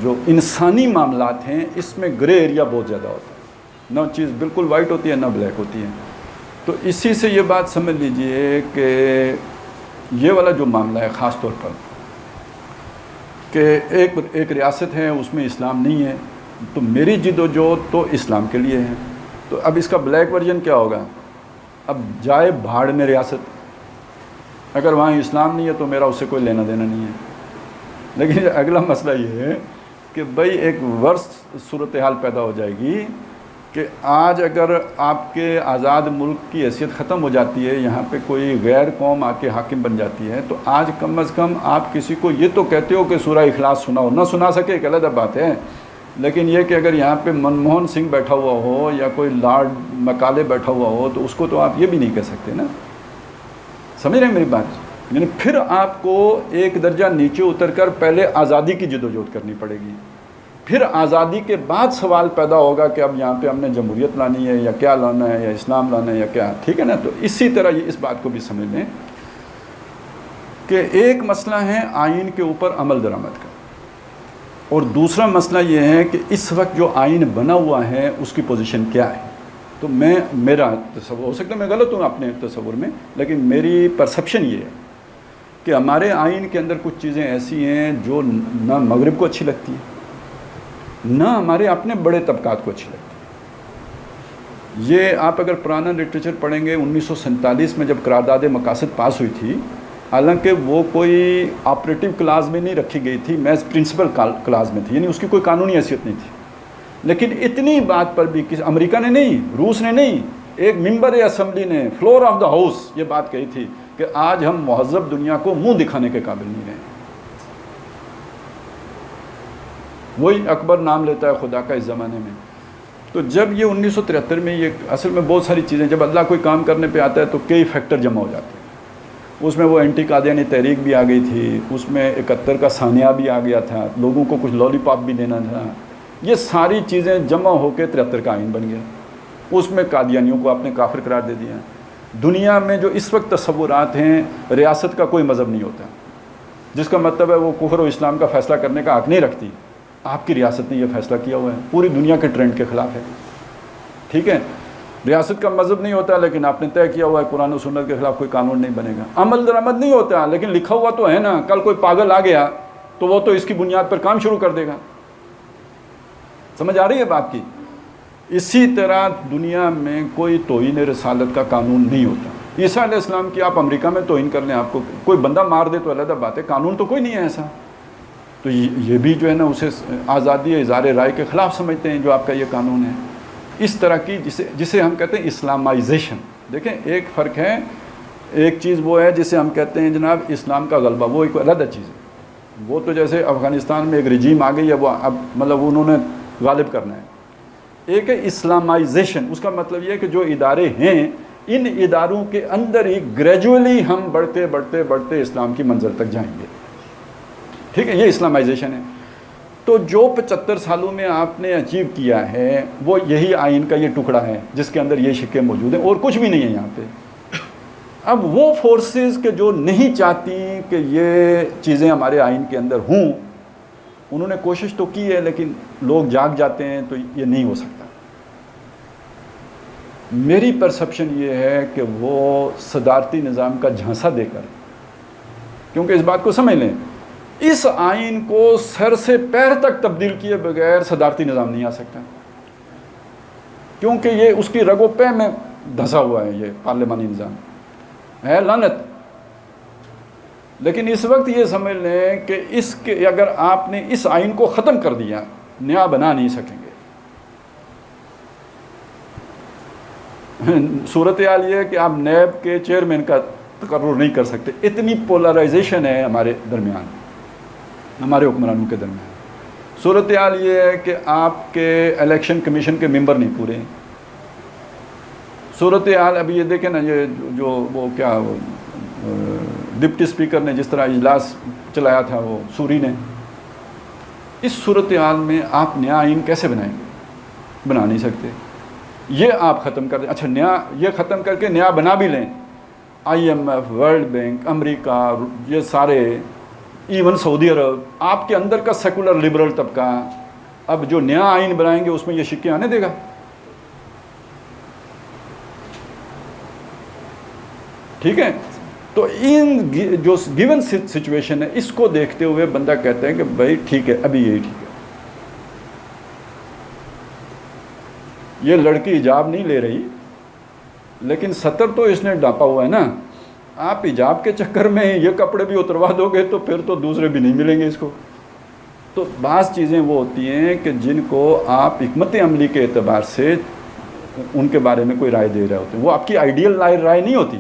جو انسانی معاملات ہیں اس میں گرے ایریا بہت زیادہ ہوتا ہے, نہ چیز بالکل وائٹ ہوتی ہے نہ بلیک ہوتی ہے. تو اسی سے یہ بات سمجھ لیجئے کہ یہ والا جو معاملہ ہے خاص طور پر کہ ایک ریاست ہے اس میں اسلام نہیں ہے, تو میری جد و جہد تو اسلام کے لیے ہے. تو اب اس کا بلیک ورژن کیا ہوگا؟ اب جائے بھاڑ میں ریاست, اگر وہاں اسلام نہیں ہے تو میرا اس سے کوئی لینا دینا نہیں ہے. لیکن اگلا مسئلہ یہ ہے کہ بھائی ایک ورس صورتحال پیدا ہو جائے گی کہ آج اگر آپ کے آزاد ملک کی حیثیت ختم ہو جاتی ہے, یہاں پہ کوئی غیر قوم آ کے حاکم بن جاتی ہے, تو آج کم از کم آپ کسی کو یہ تو کہتے ہو کہ سورہ اخلاص سناؤ, نہ سنا سکے ایک علیحدہ بات ہے, لیکن یہ کہ اگر یہاں پہ منموہن سنگھ بیٹھا ہوا ہو یا کوئی لارڈ مکالے بیٹھا ہوا ہو تو اس کو تو آپ یہ بھی نہیں کہہ سکتے نا. سمجھ رہے ہیں میری بات؟ یعنی پھر آپ کو ایک درجہ نیچے اتر کر پہلے آزادی کی جدوجہد کرنی پڑے گی, پھر آزادی کے بعد سوال پیدا ہوگا کہ اب یہاں پہ ہم نے جمہوریت لانی ہے یا کیا لانا ہے, یا اسلام لانا ہے یا کیا, ٹھیک ہے نا. تو اسی طرح یہ اس بات کو بھی سمجھ لیں کہ ایک مسئلہ ہے آئین کے اوپر عمل درآمد کا, اور دوسرا مسئلہ یہ ہے کہ اس وقت جو آئین بنا ہوا ہے اس کی پوزیشن کیا ہے. تو میرا تصور, ہو سکتا ہے میں غلط ہوں اپنے تصور میں, لیکن میری پرسیپشن یہ ہے کہ ہمارے آئین کے اندر کچھ چیزیں ایسی ہیں جو نہ مغرب کو اچھی لگتی ہیں نہ ہمارے اپنے بڑے طبقات کو اچھی لگتی ہے. یہ آپ اگر پرانا لٹریچر پڑھیں گے 1947 میں جب قرارداد مقاصد پاس ہوئی تھی, حالانکہ وہ کوئی آپریٹو کلاز میں نہیں رکھی گئی تھی, محض پرنسپل کلاز میں تھی, یعنی اس کی کوئی قانونی حیثیت نہیں تھی. لیکن اتنی بات پر بھی امریکہ نے نہیں, روس نے نہیں, ایک ممبر اسمبلی نے فلور آف دا ہاؤس یہ بات کہی تھی کہ آج ہم مہذب دنیا کو منہ دکھانے کے قابل نہیں رہے. وہی اکبر نام لیتا ہے خدا کا اس زمانے میں. تو جب یہ 1973 میں یہ اصل میں بہت ساری چیزیں, جب اللہ کوئی کام کرنے پہ آتا ہے تو کئی فیکٹر جمع ہو جاتے ہیں. اس میں وہ اینٹی قادیانی تحریک بھی آ گئی تھی, اس میں 71 کا ثانیہ بھی آ گیا تھا, لوگوں کو کچھ لالی پاپ بھی دینا تھا. یہ ساری چیزیں جمع ہو کے 73 کا آئین بن گیا. اس میں قادیانیوں کو آپ نے کافر قرار دے دیا. دنیا میں جو اس وقت تصورات ہیں، ریاست کا کوئی مذہب نہیں ہوتا، جس کا مطلب ہے وہ کفر و اسلام کا فیصلہ کرنے کا حق نہیں رکھتی. آپ کی ریاست نے یہ فیصلہ کیا ہوا ہے، پوری دنیا کے ٹرینڈ کے خلاف ہے. ٹھیک ہے، ریاست کا مذہب نہیں ہوتا لیکن آپ نے طے کیا ہوا ہے قرآن و سنت کے خلاف کوئی قانون نہیں بنے گا. عمل درآمد نہیں ہوتا لیکن لکھا ہوا تو ہے نا، کل کوئی پاگل آ گیا تو وہ تو اس کی بنیاد پر کام شروع کر دے گا. سمجھ آ رہی ہے بات کی؟ اسی طرح دنیا میں کوئی توہین رسالت کا قانون نہیں ہوتا. عیسیٰ علیہ السلام کی آپ امریکہ میں توہین کر لیں، آپ کو کوئی بندہ مار دے تو علیحدہ بات ہے، قانون تو کوئی نہیں ہے ایسا. تو یہ بھی جو ہے نا اسے آزادی اظہار رائے کے خلاف سمجھتے ہیں جو آپ کا یہ قانون ہے. اس طرح کی جسے ہم کہتے ہیں اسلامائزیشن. دیکھیں ایک فرق ہے، ایک چیز وہ ہے جسے ہم کہتے ہیں جناب اسلام کا غلبہ، وہ ایک علیحدہ چیز ہے. وہ تو جیسے افغانستان میں ایک رجیم آ گئی ہے، وہ اب مطلب انہوں نے غالب کرنا ہے. ایک ہے اسلامائزیشن، اس کا مطلب یہ ہے کہ جو ادارے ہیں ان اداروں کے اندر ہی گریجولی ہم بڑھتے بڑھتے بڑھتے اسلام کی منزل تک جائیں گے. ٹھیک ہے، یہ اسلامائزیشن ہے. تو جو 75 سالوں میں آپ نے اچیو کیا ہے وہ یہی آئین کا یہ ٹکڑا ہے جس کے اندر یہ شکے موجود ہیں اور کچھ بھی نہیں ہے یہاں پہ. اب وہ فورسز کہ جو نہیں چاہتی کہ یہ چیزیں ہمارے آئین کے اندر ہوں، انہوں نے کوشش تو کی ہے لیکن لوگ جاگ جاتے ہیں تو یہ نہیں ہو سکتا. میری پرسپشن یہ ہے کہ وہ صدارتی نظام کا جھانسا دے کر، کیونکہ اس بات کو سمجھ لیں اس آئین کو سر سے پیر تک تبدیل کیے بغیر صدارتی نظام نہیں آ سکتا، کیونکہ یہ اس کی رگ و پے میں دھسا ہوا ہے. یہ پارلیمانی نظام ہے لعنت. لیکن اس وقت یہ سمجھ لیں کہ اس کے اگر آپ نے اس آئین کو ختم کر دیا نیا بنا نہیں سکیں گے. صورتحال یہ ہے کہ آپ نیب کے چیئرمین کا تقرر نہیں کر سکتے. اتنی پولرائزیشن ہے ہمارے درمیان، ہمارے حکمرانوں کے درمیان. صورتحال یہ ہے کہ آپ کے الیکشن کمیشن کے ممبر نہیں پورے ہیں. صورتحال ابھی یہ دیکھیں نا، یہ جو وہ کیا ڈپٹی اسپیکر نے جس طرح اجلاس چلایا تھا وہ سوری نے، اس صورتحال میں آپ نیا آئین کیسے بنائیں گے؟ بنا نہیں سکتے. یہ آپ ختم کر دیں. اچھا نیا یہ ختم کر کے نیا بنا بھی لیں، IMF، ورلڈ بینک، امریکہ، یہ سارے، ایون سعودی عرب، آپ کے اندر کا سیکولر لبرل طبقہ اب جو نیا آئین بنائیں گے اس میں یہ شکے آنے دے گا؟ ٹھیک ہے. تو ان جو گیون سچویشن ہے اس کو دیکھتے ہوئے بندہ کہتا ہے کہ بھائی ٹھیک ہے ابھی یہی ٹھیک ہے. یہ لڑکی حجاب نہیں لے رہی لیکن 70 تو اس نے ڈانپا ہوا ہے نا. آپ حجاب کے چکر میں یہ کپڑے بھی اتروا دو گے تو پھر تو دوسرے بھی نہیں ملیں گے اس کو. تو بعض چیزیں وہ ہوتی ہیں کہ جن کو آپ حکمت عملی کے اعتبار سے ان کے بارے میں کوئی رائے دے رہے ہوتے ہیں، وہ آپ کی آئیڈیل رائے نہیں ہوتی.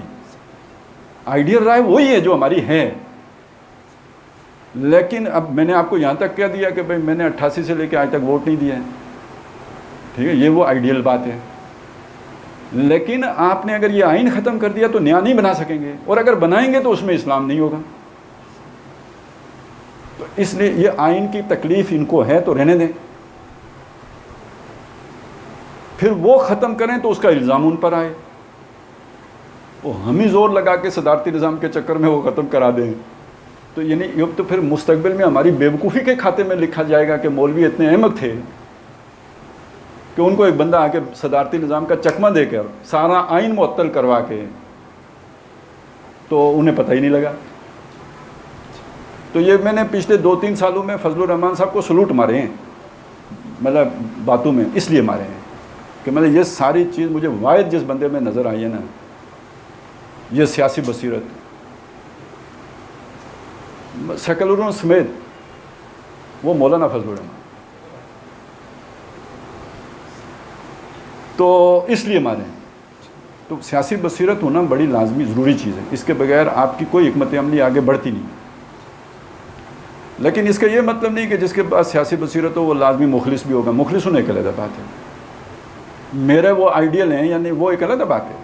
آئیڈیل رائے وہی ہے جو ہماری ہے. لیکن اب میں نے آپ کو یہاں تک کہہ دیا کہ بھائی میں نے 88 سے لے کے آج تک ووٹ نہیں دیا ہے. ٹھیک ہے، یہ وہ آئیڈیل بات ہے. لیکن آپ نے اگر یہ آئین ختم کر دیا تو نیا نہیں بنا سکیں گے، اور اگر بنائیں گے تو اس میں اسلام نہیں ہوگا. تو اس لیے یہ آئین کی تکلیف ان کو ہے تو رہنے دیں. پھر وہ ختم کریں تو اس کا الزام ان پر آئے. وہ ہم ہی زور لگا کے صدارتی نظام کے چکر میں وہ ختم کرا دیں تو یعنی یہ تو پھر مستقبل میں ہماری بیوقوفی کے کھاتے میں لکھا جائے گا کہ مولوی اتنے احمق تھے کہ ان کو ایک بندہ آ کے صدارتی نظام کا چکمہ دے کر سارا آئین معطل کروا کے تو انہیں پتہ ہی نہیں لگا. تو یہ میں نے پچھلے 2-3 سالوں میں فضل الرحمان صاحب کو سلوٹ مارے ہیں، مطلب باتوں میں اس لیے مارے ہیں کہ مطلب یہ ساری چیز مجھے واحد جس بندے میں نظر آئی ہے نا، یہ سیاسی بصیرت سیکولروں سمیت، وہ مولانا فضل الرحمان. تو اس لیے مارے. تو سیاسی بصیرت ہونا بڑی لازمی ضروری چیز ہے، اس کے بغیر آپ کی کوئی حکمت عملی آگے بڑھتی نہیں. لیکن اس کا یہ مطلب نہیں کہ جس کے پاس سیاسی بصیرت ہو وہ لازمی مخلص بھی ہوگا. مخلص ہونا ایک علیحدہ بات ہے، میرے وہ آئیڈیل ہیں یعنی وہ ایک علیحدہ بات ہے.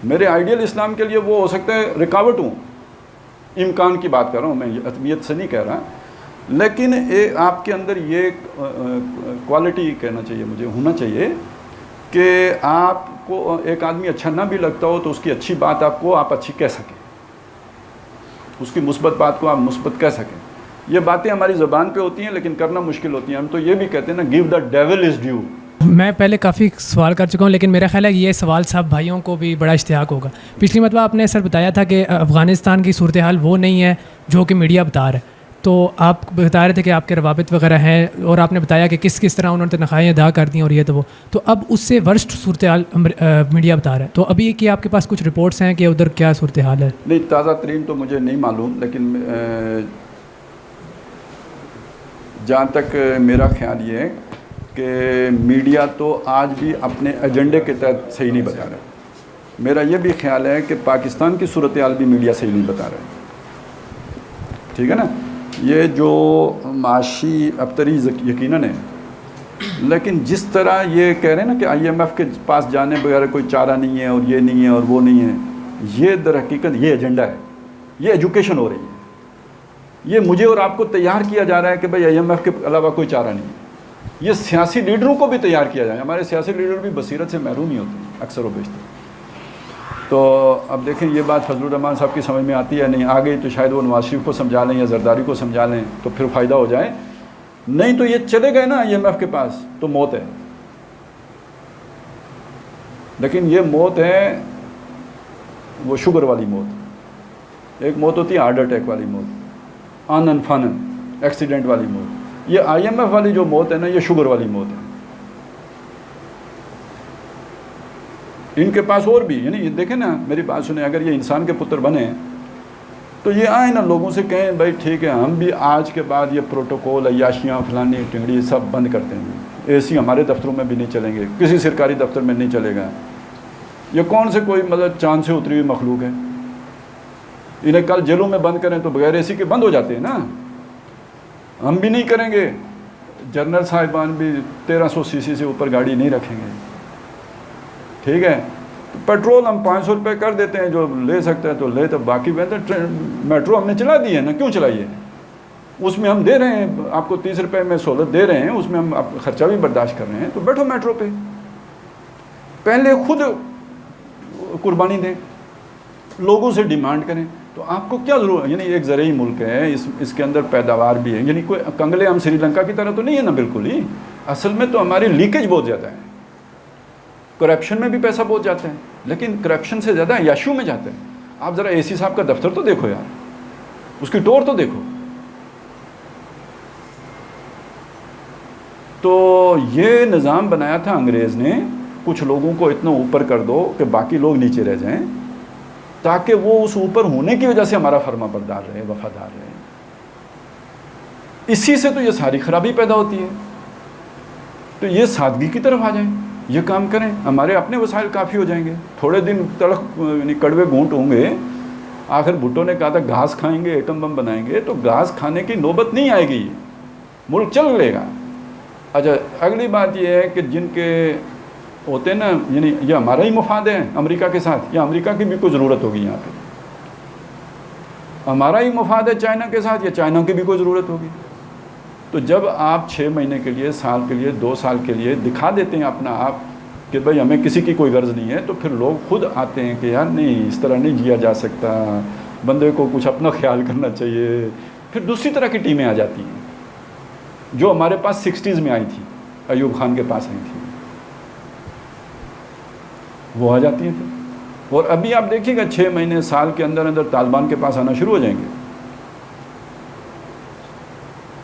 میرے آئیڈیل اسلام کے لیے وہ ہو سکتا ہے رکاوٹ ہوں، امکان کی بات کر رہا ہوں میں، عتمیت سے نہیں کہہ رہا. لیکن آپ کے اندر یہ کوالٹی کہنا چاہیے مجھے، ہونا چاہیے کہ آپ کو ایک آدمی اچھا نہ بھی لگتا ہو تو اس کی اچھی بات آپ اچھی کہہ سکیں، اس کی مثبت بات کو آپ مثبت کہہ سکیں. یہ باتیں ہماری زبان پہ ہوتی ہیں لیکن کرنا مشکل ہوتی ہیں. ہم تو یہ بھی کہتے ہیں نا، give the dual is due. میں پہلے کافی سوال کر چکا ہوں لیکن میرا خیال ہے یہ سوال سب بھائیوں کو بھی بڑا اشتیاق ہوگا. پچھلی مرتبہ آپ نے سر بتایا تھا کہ افغانستان کی صورتحال وہ نہیں ہے جو کہ میڈیا بتا رہا ہے، تو آپ بتا رہے تھے کہ آپ کے روابط وغیرہ ہیں اور آپ نے بتایا کہ کس طرح انہوں نے تنخواہیں ادا کر دیں اور یہ تو اب اس سے ورسٹ صورتحال میڈیا بتا رہا ہے. تو ابھی کہ آپ کے پاس کچھ رپورٹس ہیں کہ ادھر کیا صورتحال ہے؟ نہیں، تازہ ترین تو مجھے نہیں معلوم، لیکن جہاں تک میرا خیال یہ ہے کہ میڈیا تو آج بھی اپنے ایجنڈے کے تحت صحیح نہیں بتا رہا. میرا یہ بھی خیال ہے کہ پاکستان کی صورتحال بھی میڈیا صحیح نہیں بتا رہا. ٹھیک ہے نا، یہ جو معاشی ابتری یقیناً ہے، لیکن جس طرح یہ کہہ رہے ہیں نا کہ IMF کے پاس جانے بغیر کوئی چارہ نہیں ہے اور یہ نہیں ہے اور وہ نہیں ہے، یہ در حقیقت یہ ایجنڈا ہے، یہ ایجوکیشن ہو رہی ہے. یہ مجھے اور آپ کو تیار کیا جا رہا ہے کہ بھائی IMF کے علاوہ کوئی چارہ نہیں ہے. یہ سیاسی لیڈروں کو بھی تیار کیا جائے. ہمارے سیاسی لیڈر بھی بصیرت سے محروم ہی ہوتے ہیں اکثر و بیشتر. تو اب دیکھیں یہ بات فضل الرحمان صاحب کی سمجھ میں آتی ہے نہیں، آ گئی تو شاید وہ نواز شریف کو سمجھا لیں یا زرداری کو سمجھا لیں تو پھر فائدہ ہو جائے. نہیں تو یہ چلے گئے نا IMF کے پاس تو موت ہے. لیکن یہ موت ہے وہ شوگر والی موت. ایک موت ہوتی ہے ہارٹ اٹیک والی موت، آنن فانن ایکسیڈنٹ والی موت. یہ IMF والی جو موت ہے نا، یہ شوگر والی موت ہے. ان کے پاس اور بھی، یعنی یہ دیکھیں نا، میری بات سنیں، اگر یہ انسان کے پتر بنے تو یہ آئیں نا لوگوں سے کہیں بھائی ٹھیک ہے ہم بھی آج کے بعد یہ پروٹوکول عیاشیاں فلانی ٹنگڑی سب بند کرتے ہیں. AC ہمارے دفتروں میں بھی نہیں چلیں گے، کسی سرکاری دفتر میں نہیں چلے گا. یہ کون سے کوئی مطلب چاند سے اتری ہوئی مخلوق ہے؟ انہیں کل جیلوں میں بند کریں تو بغیر AC کے بند ہو جاتے ہیں نا. ہم بھی نہیں کریں گے. جنرل صاحبان بھی 1300 cc سے اوپر گاڑی نہیں رکھیں گے. ٹھیک ہے، پیٹرول ہم 500 روپے کر دیتے ہیں، جو لے سکتے ہیں تو لے، تو باقی بہتر میٹرو ہم نے چلا دی ہے نا، کیوں چلائی ہے؟ اس میں ہم دے رہے ہیں آپ کو 30 روپے میں سہولت دے رہے ہیں، اس میں ہم خرچہ بھی برداشت کر رہے ہیں، تو بیٹھو میٹرو پہ. پہلے خود قربانی دیں، لوگوں سے ڈیمانڈ کریں. تو آپ کو کیا ضرورت ہے؟ یعنی ایک زرعی ملک ہے، اس کے اندر پیداوار بھی ہے، یعنی کوئی کنگلے ہم سری لنکا کی طرح تو نہیں ہے نا بالکل ہی. اصل میں تو ہماری لیکیج بہت زیادہ ہے، کرپشن میں بھی پیسہ بہت جاتا ہے، لیکن کرپشن سے زیادہ عیاشیوں میں جاتا ہے. آپ ذرا AC صاحب کا دفتر تو دیکھو یار، اس کی ٹور تو دیکھو. تو یہ نظام بنایا تھا انگریز نے، کچھ لوگوں کو اتنا اوپر کر دو کہ باقی لوگ نیچے رہ جائیں، تاکہ وہ اس اوپر ہونے کی وجہ سے ہمارا فرما بردار رہے، وفادار رہے. اسی سے تو یہ ساری خرابی پیدا ہوتی ہے. تو یہ سادگی کی طرف آ جائیں، یہ کام کریں، ہمارے اپنے وسائل کافی ہو جائیں گے. تھوڑے دن تلخ یعنی کڑوے گھونٹ ہوں گے. آخر بھٹو نے کہا تھا گھاس کھائیں گے ایٹم بم بنائیں گے، تو گھاس کھانے کی نوبت نہیں آئے گی، ملک چل لے گا. اچھا، اگلی بات یہ ہے کہ جن کے ہوتے ہیں نا، یعنی یہ ہمارا ہی مفاد ہے امریکہ کے ساتھ، یا امریکہ کی بھی کوئی ضرورت ہوگی یہاں پہ؟ ہمارا ہی مفاد ہے چائنا کے ساتھ، یا چائنا کی بھی کوئی ضرورت ہوگی؟ تو جب آپ 6 مہینے کے لیے، سال کے لیے، 2 سال کے لیے دکھا دیتے ہیں اپنا آپ کہ بھائی ہمیں کسی کی کوئی غرض نہیں ہے، تو پھر لوگ خود آتے ہیں کہ یار نہیں، اس طرح نہیں جیا جا سکتا، بندے کو کچھ اپنا خیال کرنا چاہیے. پھر دوسری طرح کی ٹیمیں آ جاتی ہیں جو ہمارے پاس 60s میں آئی تھی، ایوب خان کے پاس آئی تھی، وہ آ جاتی ہیں پھر. اور ابھی آپ دیکھیے گا 6 مہینے، سال کے اندر اندر طالبان کے پاس آنا شروع ہو جائیں گے.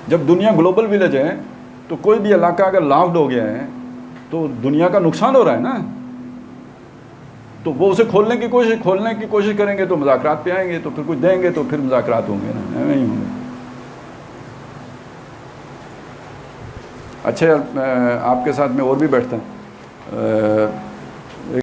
جب دنیا گلوبل ولیج ہے تو کوئی بھی علاقہ اگر لاکڈ ہو گیا ہے تو دنیا کا نقصان ہو رہا ہے نا. تو وہ اسے کھولنے کی کوشش کریں گے تو مذاکرات پہ آئیں گے، تو پھر کچھ دیں گے تو پھر مذاکرات ہوں گے نا، ایویں ہی ہوں گے. اچھا، آپ کے ساتھ میں اور بھی بیٹھتا ہوں.